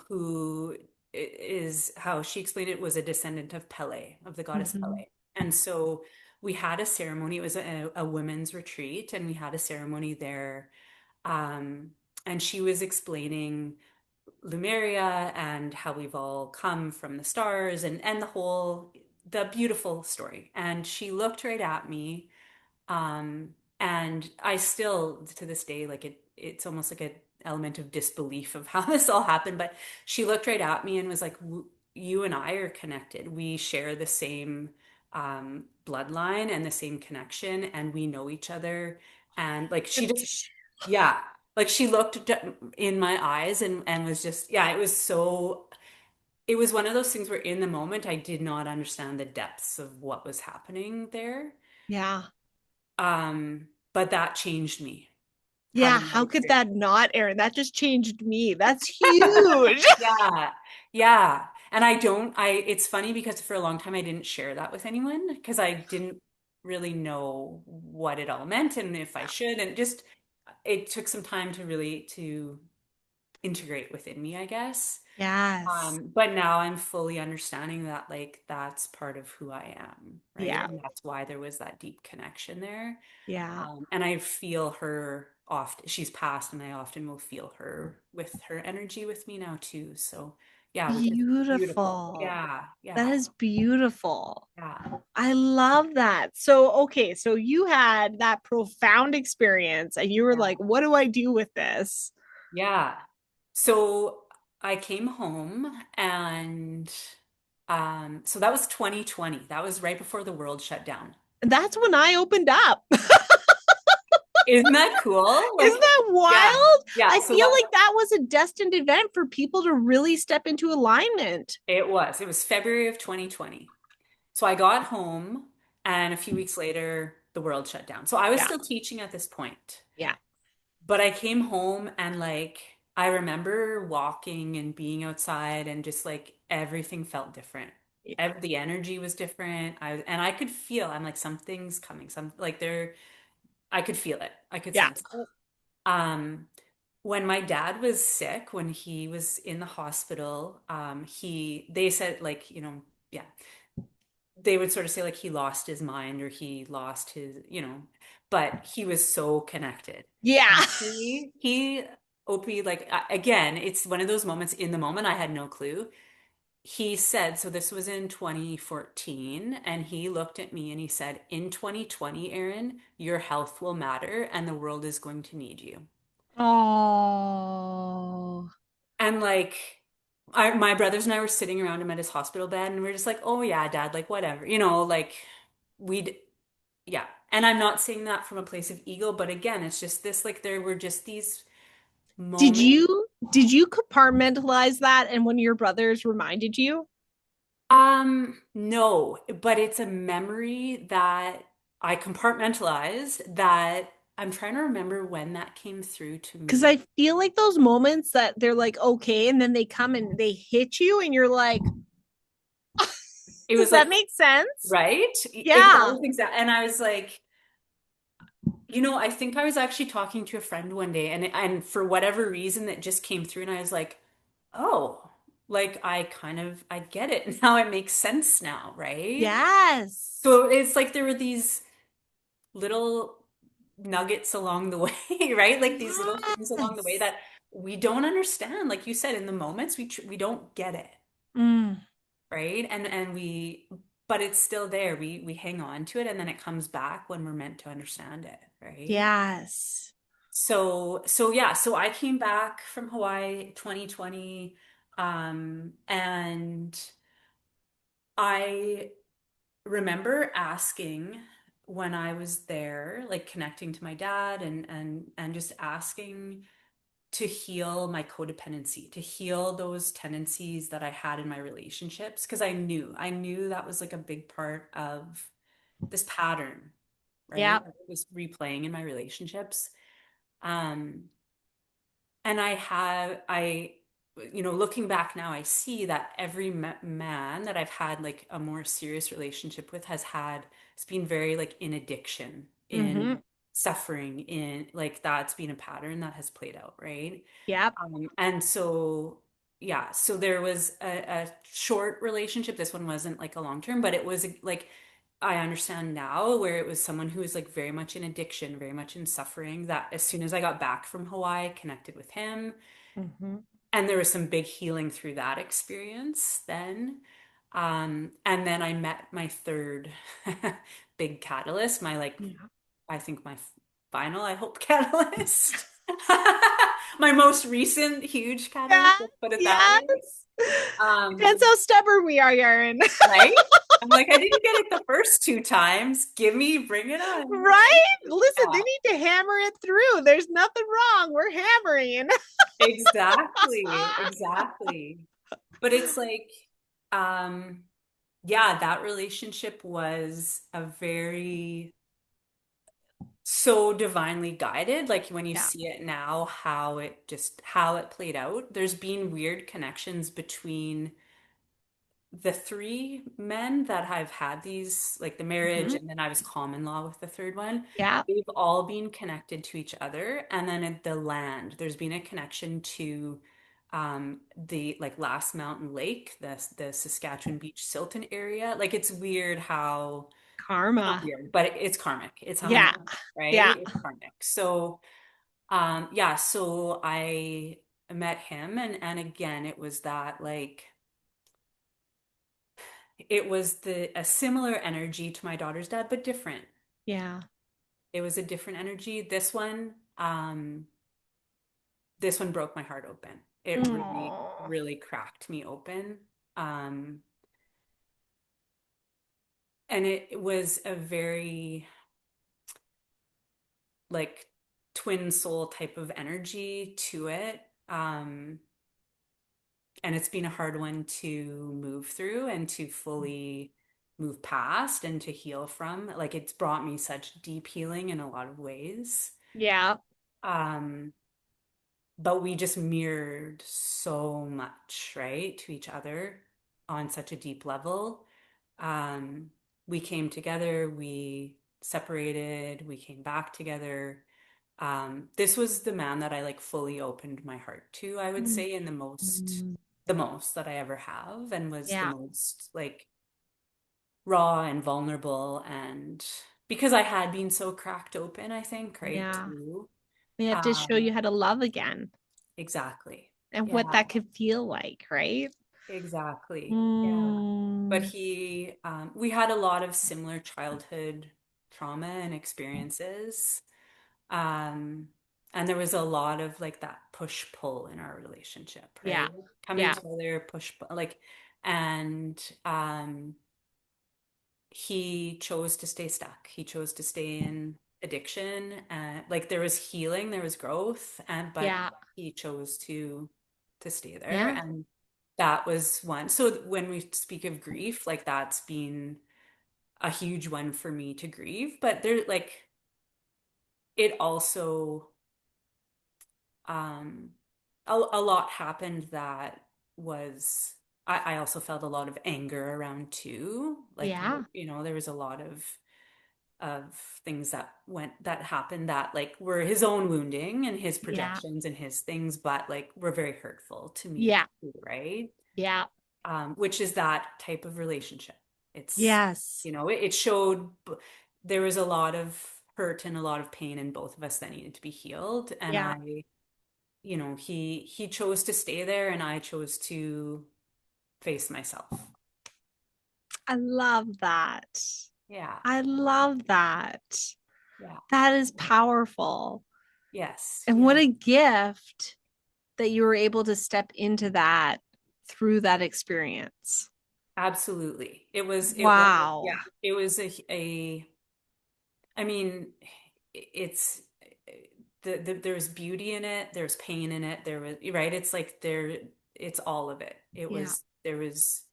Who is how she explained it was a descendant of Pele, of the goddess Mhm. Pele. And so we had a ceremony. It was a women's retreat, and we had a ceremony there. Um, and she was explaining Lumeria and how we've all come from the stars and the beautiful story. And she looked right at me and I still, to this day, like it's almost like an element of disbelief of how this all happened. But she looked right at me and was like, You and I are connected. We share the same bloodline and the same connection, and we know each other." And like she just, yeah, like she looked in my eyes and was just, yeah, it was so, it was one of those things where in the moment I did not understand the depths of what was happening there. Yeah. But that changed me Yeah. having that How could experience. that not, Erin? That just changed me. That's huge. Yeah. Yeah. And it's funny because for a long time I didn't share that with anyone because I didn't really know what it all meant and if I should. And just, it took some time to really to integrate within me, I guess. Yes. But now I'm fully understanding that like that's part of who I am, right? Yeah. And that's why there was that deep connection there. Yeah. And I feel her often, she's passed, and I often will feel her with her energy with me now too. So yeah, which is beautiful. Beautiful. Yeah, That yeah, is beautiful. yeah, I love that. So, okay, so you had that profound experience and you were yeah, like, what do I do with this? yeah. So I came home and so that was 2020. That was right before the world shut down. That's when I opened up. Isn't that cool? Isn't Like, that yeah, wild? yeah. I So feel that like that was a destined event for people to really step into alignment. it was February of 2020. So I got home, and a few weeks later, the world shut down. So I was Yeah. still teaching at this point, Yeah. but I came home and like I remember walking and being outside, and just like everything felt different. Yeah. The energy was different. I could feel, I'm like, something's coming. Some like there, I could feel it. I could Yeah. sense it. Um, when my dad was sick, when he was in the hospital, they said like, yeah, they would sort of say like he lost his mind, or he lost his, but he was so connected. Yeah. And he Opie, like again, it's one of those moments in the moment I had no clue. He said, so this was in 2014, and he looked at me and he said, in 2020, Erin, your health will matter and the world is going to need you. Oh, And like, my brothers and I were sitting around him at his hospital bed, and we are just like, oh yeah, dad, like whatever, like we'd, yeah. And I'm not saying that from a place of ego, but again, it's just this, like, there were just these did moments. you compartmentalize that and when your brothers reminded you? No, but it's a memory that I compartmentalized, that I'm trying to remember when that came through to Because me. I feel like those moments that they're like, okay, and then they come and they hit you, and you're like, It does was that like, make sense? right? It Yeah. does, exactly. And I was like, I think I was actually talking to a friend one day, and for whatever reason that just came through, and I was like, "Oh, like I get it now. It makes sense now, right?" Yes. So it's like there were these little nuggets along the way, right? Like these little things along the way Yes. that we don't understand. Like you said, in the moments we don't get it, Mm, right? But it's still there. We hang on to it, and then it comes back when we're meant to understand it, right? yes. So yeah, so I came back from Hawaii 2020, and I remember asking when I was there, like connecting to my dad, and just asking to heal my codependency, to heal those tendencies that I had in my relationships, because I knew that was like a big part of this pattern, Yeah. right? That was replaying in my relationships. Um, And looking back now, I see that every man that I've had like a more serious relationship with it's been very like in addiction, Mm-hmm. in suffering, in like that's been a pattern that has played out, right? Yep. And so, yeah, so there was a short relationship. This one wasn't like a long term, but it was like, I understand now where it was someone who was like very much in addiction, very much in suffering, that as soon as I got back from Hawaii, connected with him. Mm-hmm. And there was some big healing through that experience then. And then I met my third big catalyst, my like, Yeah. I think my final, I hope, catalyst. My most recent huge catalyst, Yes. let's put it that way. Yes. Depends Um, how stubborn we are, Erin. right? I'm like, I didn't get it the first two times. Bring it on, right? Right? Listen, they Yeah, need to hammer it through. There's nothing wrong. We're hammering. exactly, exactly. But it's like, um, yeah, that relationship was a very so divinely guided. Like when you Yeah. see it now, how it played out. There's been weird connections between the three men that I've had these, like the marriage, Mhm. and then I was common law with the third one, Yeah. they've all been connected to each other. And then at the land, there's been a connection to the like Last Mountain Lake, the Saskatchewan Beach Silton area. Like it's weird how, not Karma. weird, but it's karmic. It's Yeah. 100%, right? Yeah. It's karmic. So yeah, so I met him, and again it was that like it was the a similar energy to my daughter's dad, but different. Yeah. It was a different energy. This one broke my heart open. It really, Oh. really cracked me open. Um, and it was a very like twin soul type of energy to it. And it's been a hard one to move through and to fully move past and to heal from. Like it's brought me such deep healing in a lot of ways. Yeah. Um, but we just mirrored so much, right, to each other on such a deep level. Um, we came together, we separated, we came back together. This was the man that I like fully opened my heart to, I would say, in Mhm. the most that I ever have, and was the Yeah. most like raw and vulnerable. And because I had been so cracked open, I think, right, Yeah. too. We have to show Um, you how to love again exactly. and what Yeah, that could feel like, right? exactly. Yeah. But Mm. we had a lot of similar childhood trauma and experiences. Um, and there was a lot of like that push pull in our relationship, Yeah. right? Coming Yeah. together, push, like, and he chose to stay stuck. He chose to stay in addiction. And like there was healing, there was growth, and but Yeah. he chose to stay there. Yeah. And that was one. So when we speak of grief, like that's been a huge one for me to grieve. But there like it also um a lot happened that was I also felt a lot of anger around too. Like Yeah. there was a lot of things that happened that like were his own wounding and his Yeah. projections and his things, but like were very hurtful to me Yeah. too, right? Yeah. Which is that type of relationship. It's Yes. it showed there was a lot of hurt and a lot of pain in both of us that needed to be healed, and Yeah. he chose to stay there and I chose to face myself. I love that. Yeah. I love that. Yeah. That is powerful. Yes. And what Yeah. a gift that you were able to step into that through that experience. Absolutely. It was yeah, Wow. it was a I mean, it's there's beauty in it, there's pain in it, there was right, it's like it's all of it. It Yeah. was there was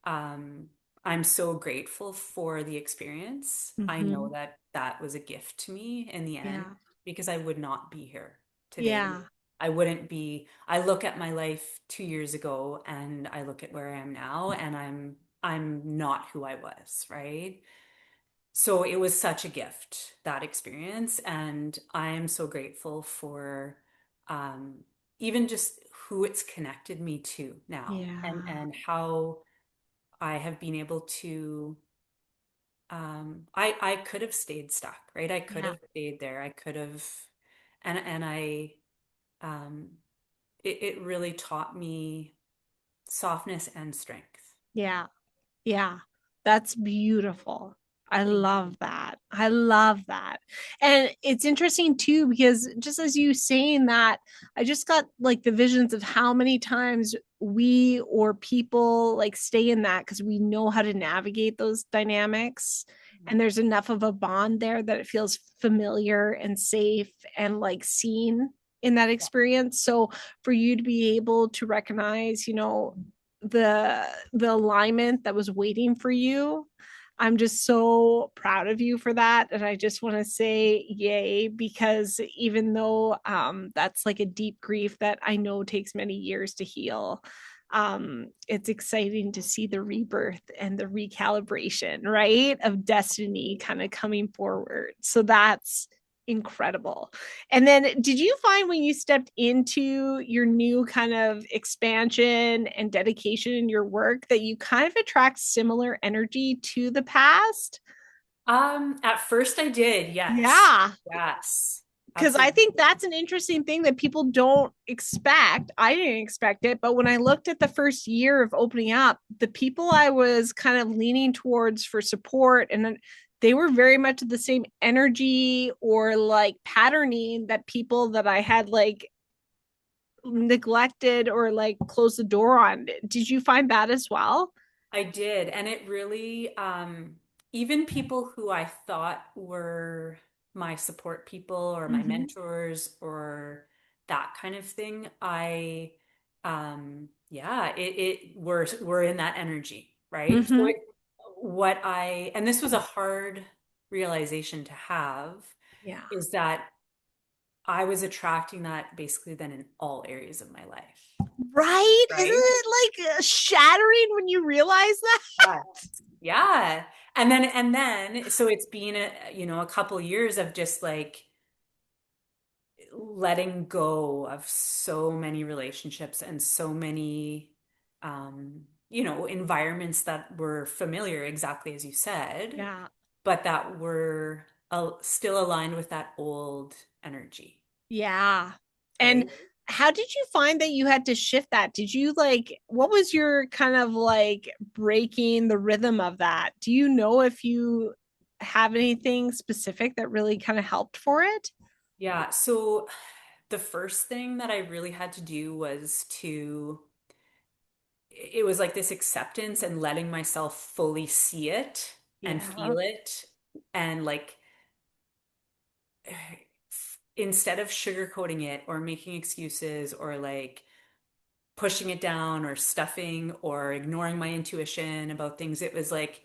um I'm so grateful for the experience. I know Hmm. that that was a gift to me in the end Yeah. because I would not be here today. Yeah. I wouldn't be I look at my life 2 years ago and I look at where I am now and I'm not who I was, right? So it was such a gift, that experience. And I'm so grateful for um, even just who it's connected me to now Yeah. and how I have been able to I could have stayed stuck, right? I could Yeah. have stayed there. I could have and I um it really taught me softness and strength. Yeah. Yeah, that's beautiful. I Thank love you. that. I love that. And it's interesting too, because just as you saying that, I just got like the visions of how many times we or people like stay in that because we know how to navigate those dynamics. And there's enough of a bond there that it feels familiar and safe and like seen in that Yeah. experience. So for you to be able to recognize, the alignment that was waiting for you. I'm just so proud of you for that. And I just want to say yay, because even though that's like a deep grief that I know takes many years to heal, It's exciting to see the rebirth and the recalibration, right, of destiny kind of coming forward. So that's incredible. And then did you find when you stepped into your new kind of expansion and dedication in your work that you kind of attract similar energy to the past? At first I did, yes. Yeah, Yes, because I absolutely. think that's an interesting thing that people don't expect. I didn't expect it, but when I looked at the first year of opening up, the people I was kind of leaning towards for support, and they were very much the same energy or like patterning that people that I had like neglected or like closed the door on. Did you find that as well? I did. And it really, even people who I thought were my support people or my Mm-hmm. mentors or that kind of thing, yeah, we're in that energy, right? So Mm-hmm. and this was a hard realization to have, Yeah. is that I was attracting that basically then in all areas of my life, Right? Isn't right? it like shattering when you realize that? Yeah. Yeah. And then so it's been a couple years of just like letting go of so many relationships and so many environments that were familiar, exactly as you said, Yeah. but that were still aligned with that old energy, Yeah. And right? how did you find that you had to shift that? Did you like, what was your kind of like breaking the rhythm of that? Do you know if you have anything specific that really kind of helped for it? Yeah, so the first thing that I really had to do was it was like this acceptance and letting myself fully see it and Yeah. feel it, and like instead of sugarcoating it or making excuses or like pushing it down or stuffing or ignoring my intuition about things, it was like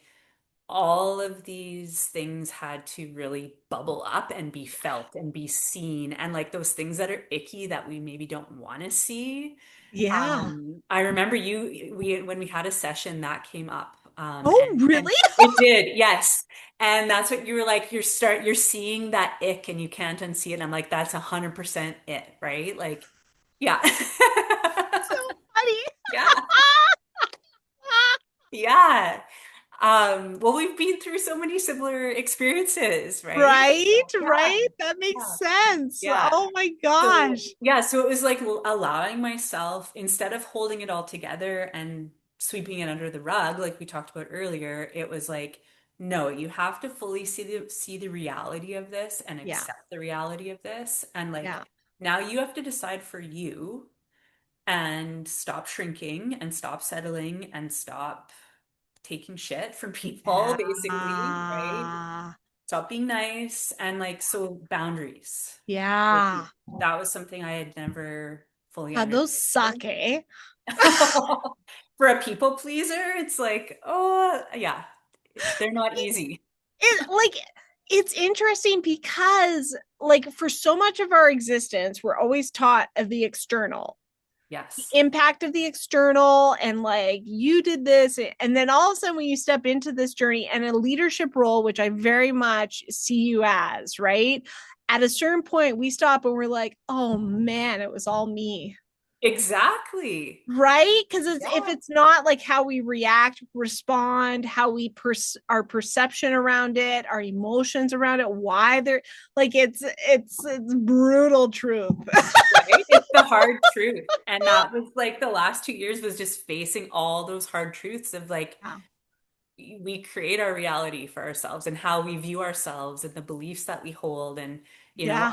all of these things had to really bubble up and be felt and be seen, and like those things that are icky that we maybe don't want to see. Yeah. I remember we when we had a session that came up, Oh, and really? it did, yes. And that's what you were like, you're seeing that ick and you can't unsee it. And I'm like, that's 100% it, right? Like, yeah. So funny. Yeah. Yeah. Well, we've been through so many similar experiences, right? Right, So, yeah. right. That makes Yeah. sense. Yeah. Oh my So, gosh. yeah, so it was like allowing myself, instead of holding it all together and sweeping it under the rug, like we talked about earlier, it was like, no, you have to fully see the reality of this and Yeah, accept the reality of this. And like, yeah, now you have to decide for you and stop shrinking and stop settling and stop taking shit from people, basically, right? yeah, Stop being nice, and like, so boundaries. yeah. That was something I had never fully God, those understood suck, eh? for a people pleaser. It's like, oh yeah, they're not easy. It like it's interesting because like for so much of our existence, we're always taught of the external, the Yes, impact of the external, and like you did this, and then all of a sudden when you step into this journey and a leadership role, which I very much see you as, right? At a certain point, we stop and we're like, oh man, it was all me. exactly. Right, because if Yeah, it's not like how we react, respond, how we our perception around it, our emotions around it, why they're like it's brutal truth. right. It's the hard truth. And that was like the last 2 years was just facing all those hard truths of like, Yeah, we create our reality for ourselves and how we view ourselves and the beliefs that we hold. And yeah,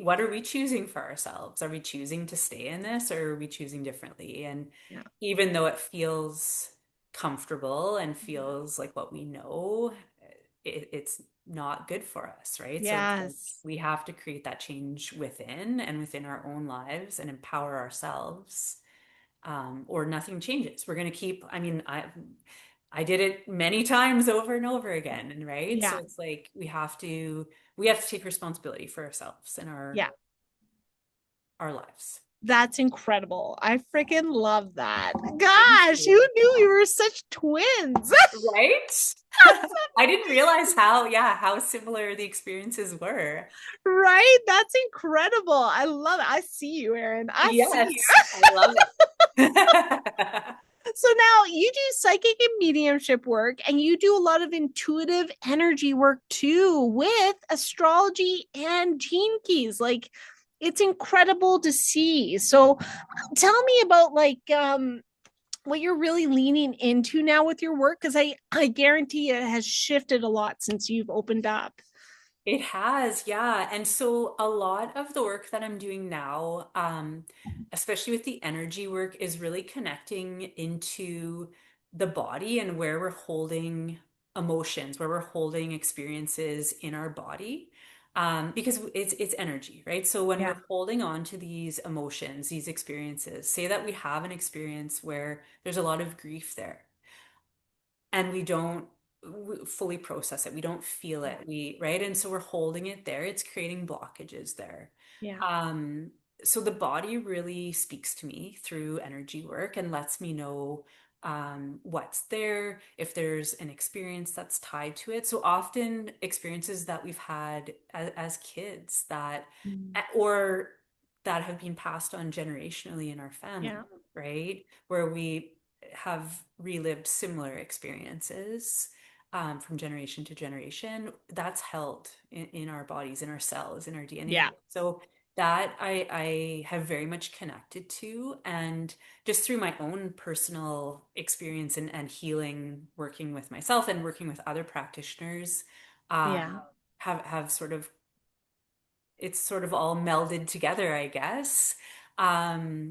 what are we choosing for ourselves? Are we choosing to stay in this, or are we choosing differently? And yeah, even though it feels comfortable and feels like what we know, it's not good for us, right? So it's like yes, we have to create that change within and within our own lives and empower ourselves, or nothing changes. We're going to keep, I mean, I did it many times over and over again, and right? So yeah, it's like we have to take responsibility for ourselves and yeah. our lives. That's incredible. I freaking love that. Thank Gosh, who you. knew you were such twins? Right? I didn't realize how similar the experiences were. Right? That's incredible. I love it. I see you, Erin. I see you. Yes, I love it. So now you do psychic and mediumship work, and you do a lot of intuitive energy work too with astrology and gene keys. Like, it's incredible to see. So tell me about what you're really leaning into now with your work, because I guarantee it has shifted a lot since you've opened up. It has, yeah. And so a lot of the work that I'm doing now, especially with the energy work, is really connecting into the body and where we're holding emotions, where we're holding experiences in our body. Because it's energy, right? So when Yeah. we're holding on to these emotions, these experiences, say that we have an experience where there's a lot of grief there and we don't fully process it. We don't feel it. Yeah. Right? And so we're holding it there. It's creating blockages there. Yeah. Um, so the body really speaks to me through energy work and lets me know what's there, if there's an experience that's tied to it. So often experiences that we've had as kids that, Mm. or that have been passed on generationally in our Yeah. family, right? Where we have relived similar experiences from generation to generation, that's held in our bodies, in our cells, in our DNA. Yeah. So that I have very much connected to, and just through my own personal experience and healing, working with myself and working with other practitioners, Yeah. have sort of it's sort of all melded together, I guess,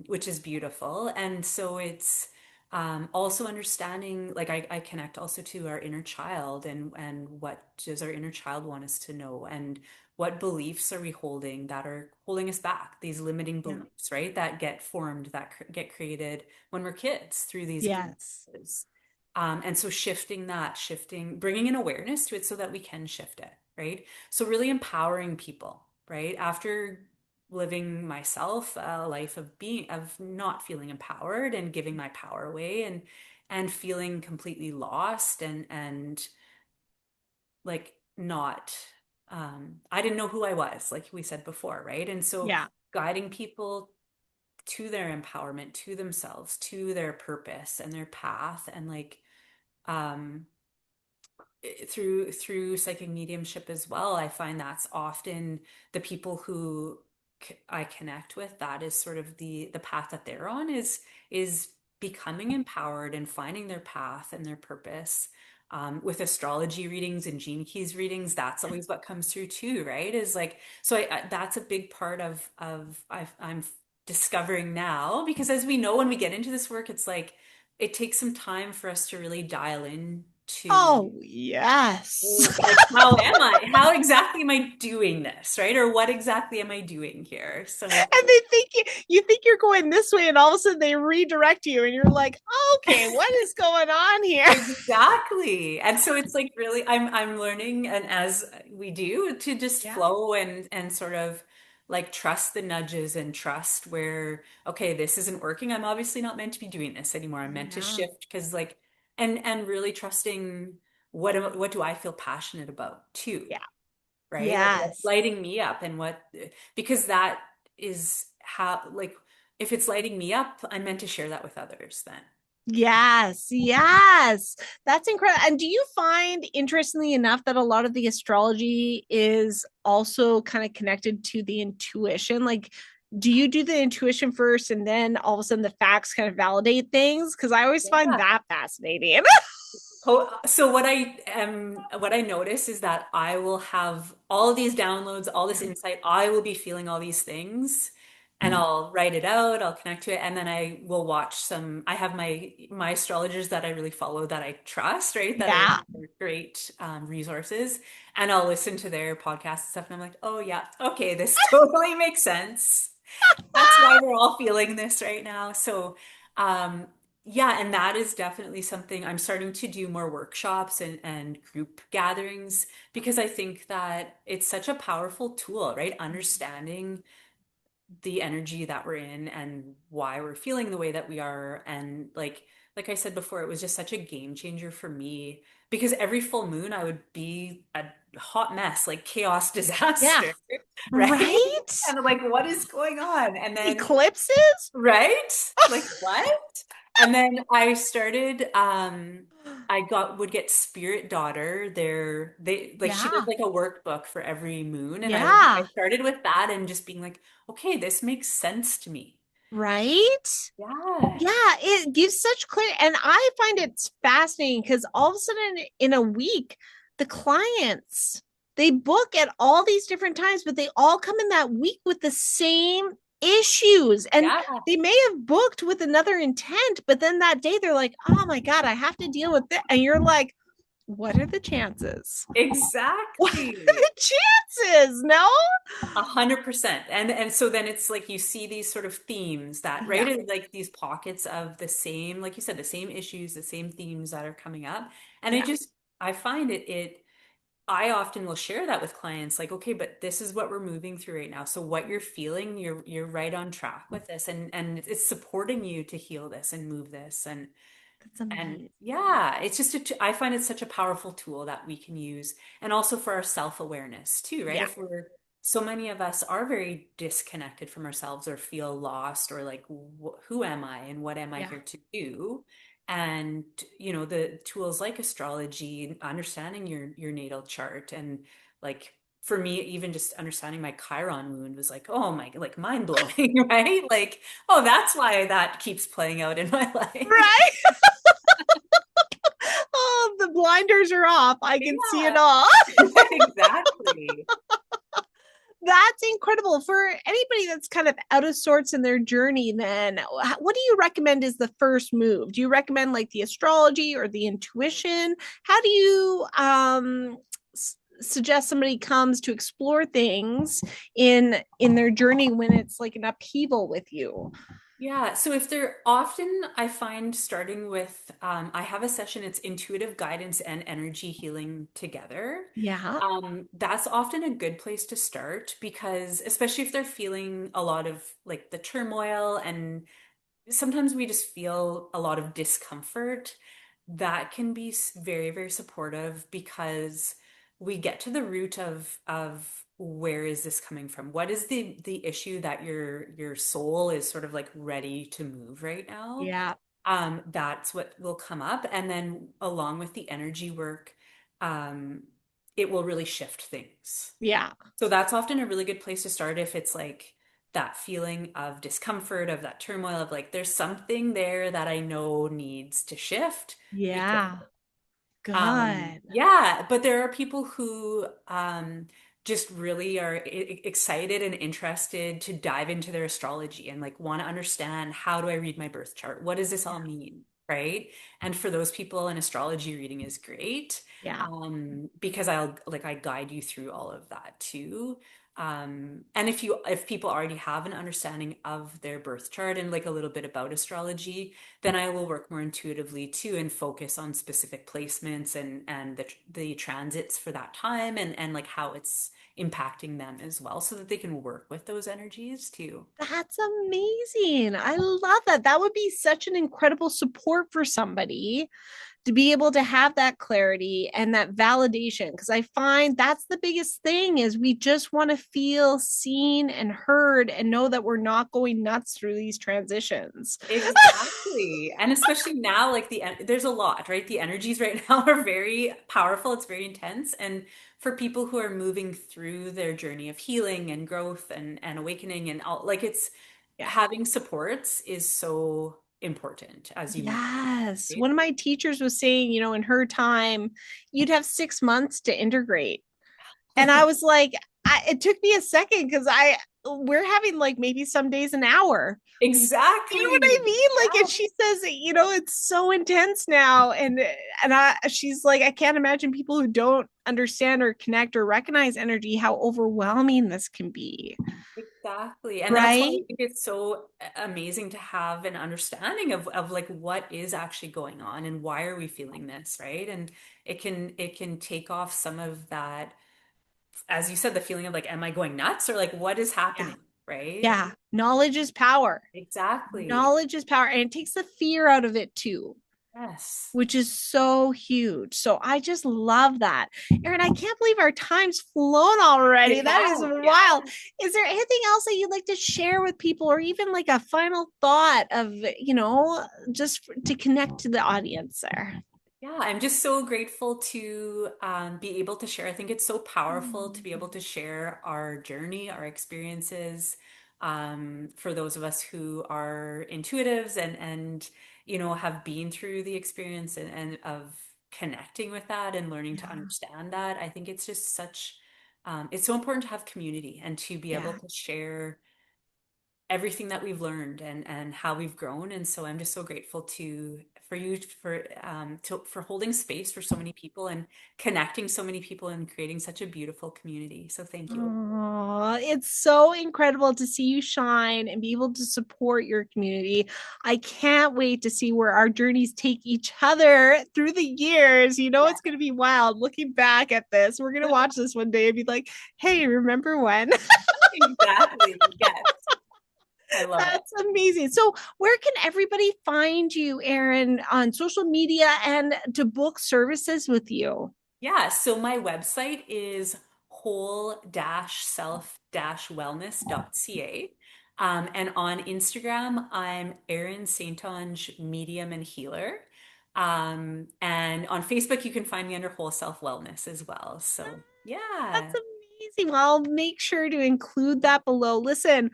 which is beautiful. And so it's also understanding, like I connect also to our inner child and what does our inner child want us to know and what beliefs are we holding that are holding us back, these limiting Yeah. beliefs, right? That get formed, that get created when we're kids through these Yes. experiences. And so shifting, bringing in awareness to it so that we can shift it, right? So really empowering people, right? After living myself a life of not feeling empowered and giving my power away and feeling completely lost and like not I didn't know who I was, like we said before, right? And so Yeah. guiding people to their empowerment, to themselves, to their purpose and their path and like um through psychic mediumship as well, I find that's often the people who I connect with. That is sort of the path that they're on is becoming empowered and finding their path and their purpose. With astrology readings and gene keys readings, that's always what comes through too, right? Is like so that's a big part of I'm discovering now because as we know when we get into this work, it's like it takes some time for us to really dial in to Oh, yes. like how am I? How exactly am I doing this, right? Or what exactly am I doing here? So And they think you think you're going this way, and all of a sudden they redirect you, and you're like, okay, what is going on here? exactly. And so it's like really I'm learning and as we do to just Yeah. flow and sort of like trust the nudges and trust where okay, this isn't working. I'm obviously not meant to be doing this anymore. I'm meant to Yeah. shift because like and really trusting what do I feel passionate about too, Yeah. right? Like what's Yes. lighting me up and what, because that is how, like, if it's lighting me up, I'm meant to share that with others then. Yes, yes. That's incredible. And do you find, interestingly enough, that a lot of the astrology is also kind of connected to the intuition? Like, do you do the intuition first and then all of a sudden the facts kind of validate things? Because I always find Yeah. that fascinating. So what I notice is that I will have all these downloads, all this Yeah. insight. I will be feeling all these things and I'll write it out, I'll connect to it, and then I will watch some. I have my astrologers that I really follow that I trust, right? That are Yeah. great resources. And I'll listen to their podcast and stuff, and I'm like, oh yeah, okay, this totally makes sense. That's why we're all feeling this right now. So, um, yeah, and that is definitely something I'm starting to do more workshops and group gatherings because I think that it's such a powerful tool, right? Understanding the energy that we're in and why we're feeling the way that we are. And like I said before, it was just such a game changer for me because every full moon I would be a hot mess, like chaos Yeah. disaster, right? Right? And like, what is going on? And then Eclipses? right? Like what? And then I started I got would get Spirit Daughter there they like she does Yeah. like a workbook for every moon and I Yeah. started with that and just being like, okay, this makes sense to me. Right? Yeah. Yeah, it gives such clarity. And I find it's fascinating because all of a sudden in a week, the clients they book at all these different times, but they all come in that week with the same issues. And Yeah, they may have booked with another intent, but then that day they're like, oh my God, I have to deal with it. And you're like, what are the chances? What are exactly. the chances? No? 100%. And so then it's like you see these sort of themes that, right? Yeah, And like these pockets of the same, like you said, the same issues, the same themes that are coming up. And yeah, I find I often will share that with clients, like, okay, but this is what we're moving through right now. So what you're feeling, you're right on track with this, and it's supporting you to heal this and move this, that's and amazing. yeah, it's just I find it such a powerful tool that we can use, and also for our self-awareness too, right? Yeah, If we're so many of us are very disconnected from ourselves or feel lost or like, who am I and what am I yeah. here to do? And the tools like astrology, understanding your natal chart, and like for me, even just understanding my Chiron wound was like, oh my, like mind blowing, right? Like, oh, that's why that keeps playing out in my life. Right? Oh, the blinders are off. I can see it Yeah, all. exactly. That's incredible for anybody that's kind of out of sorts in their journey. Then, what do you recommend is the first move? Do you recommend like the astrology or the intuition? How do you suggest somebody comes to explore things in their journey when it's like an upheaval with you? Yeah, so if they're often, I find starting with, I have a session, it's intuitive guidance and energy healing together. Yeah, That's often a good place to start because, especially if they're feeling a lot of like the turmoil, and sometimes we just feel a lot of discomfort, that can be very, very supportive because we get to the root of where is this coming from? What is the issue that your soul is sort of like ready to move right now? yeah, That's what will come up. And then along with the energy work, um, it will really shift things. yeah, So that's often a really good place to start if it's like that feeling of discomfort, of that turmoil, of like, there's something there that I know needs to shift. We go yeah. there. Good. Yeah, but there are people who just really are excited and interested to dive into their astrology and like want to understand, how do I read my birth chart? What does this all mean? Right? And for those people, an astrology reading is great, Yeah, because I guide you through all of that too. And if people already have an understanding of their birth chart and like a little bit about astrology, then I will work more intuitively too and focus on specific placements and the transits for that time, and like how it's impacting them as well so that they can work with those energies too. that's amazing. I love that. That would be such an incredible support for somebody to be able to have that clarity and that validation, because I find that's the biggest thing is we just want to feel seen and heard and know that we're not going nuts through these transitions. Exactly. And especially now, like there's a lot, right? The energies right now are very powerful. It's very intense. And for people who are moving through their journey of healing and growth and awakening and all, like it's Yeah. having supports is so important as you move through, Yes. right? One of my teachers was saying, in her time, you'd have 6 months to integrate. And I was like, it took me a second because we're having like maybe some days an hour. You know what I Exactly. mean? Like, and Yeah. she says, it's so intense now, she's like, I can't imagine people who don't understand or connect or recognize energy, how overwhelming this can be, Exactly. And that's why I right? think it's so amazing to have an understanding of like what is actually going on and why are we feeling this, right? And it can take off some of that, as you said, the feeling of like, am I going nuts or like what is Yeah, happening? right? Yeah. Knowledge is power. Exactly. Knowledge is power. And it takes the fear out of it too, Yes. which is so huge. So I just love that. Erin, I can't believe our time's flown already. It That is has, wild. yeah. Is there anything else that you'd like to share with people, or even like a final thought of, just to connect to the audience there? Yeah, I'm just so grateful to be able to share. I think it's so powerful to be able to share our journey, our experiences, for those of us who are intuitives and have been through the experience and of connecting with that and learning to Yeah. understand that. I think it's just it's so important to have community and to be able Yeah. to share everything that we've learned and how we've grown. And so I'm just so grateful to for you for holding space for so many people and connecting so many people and creating such a beautiful community. So thank you. Oh, it's so incredible to see you shine and be able to support your community. I can't wait to see where our journeys take each other through the years. Yeah, It's going to be wild looking back at this. We're going to watch this one day and be like, hey, remember when? exactly. Yes, I love it. That's amazing. So, where can everybody find you, Erin, on social media and to book services with you? Yeah, so my website is whole-self-wellness.ca. And on Instagram, I'm Erin St Medium and Healer. And on Facebook, you can find me under Whole Self Wellness as well. So, That's yeah. amazing. Well, I'll make sure to include that below. Listen,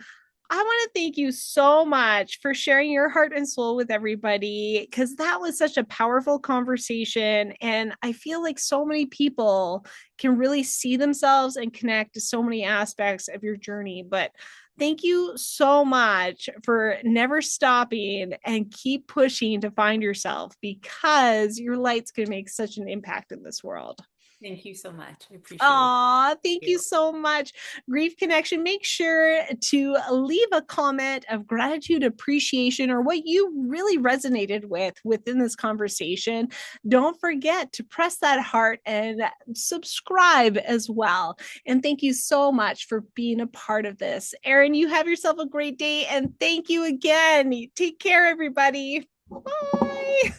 I want to thank you so much for sharing your heart and soul with everybody because that was such a powerful conversation. And I feel like so many people can really see themselves and connect to so many aspects of your journey. But thank you so much for never stopping and keep pushing to find yourself because your light's going to make such an impact in this world. Thank you so much. I appreciate it. Aw, thank you Thank so much. Grief Connection, make sure to leave a comment of gratitude, appreciation, or what you really resonated with within this conversation. Don't forget to press that heart and subscribe as well. And thank you so much for being a part of this. Erin, you have yourself a great day, and thank you again. Take care, everybody. Bye.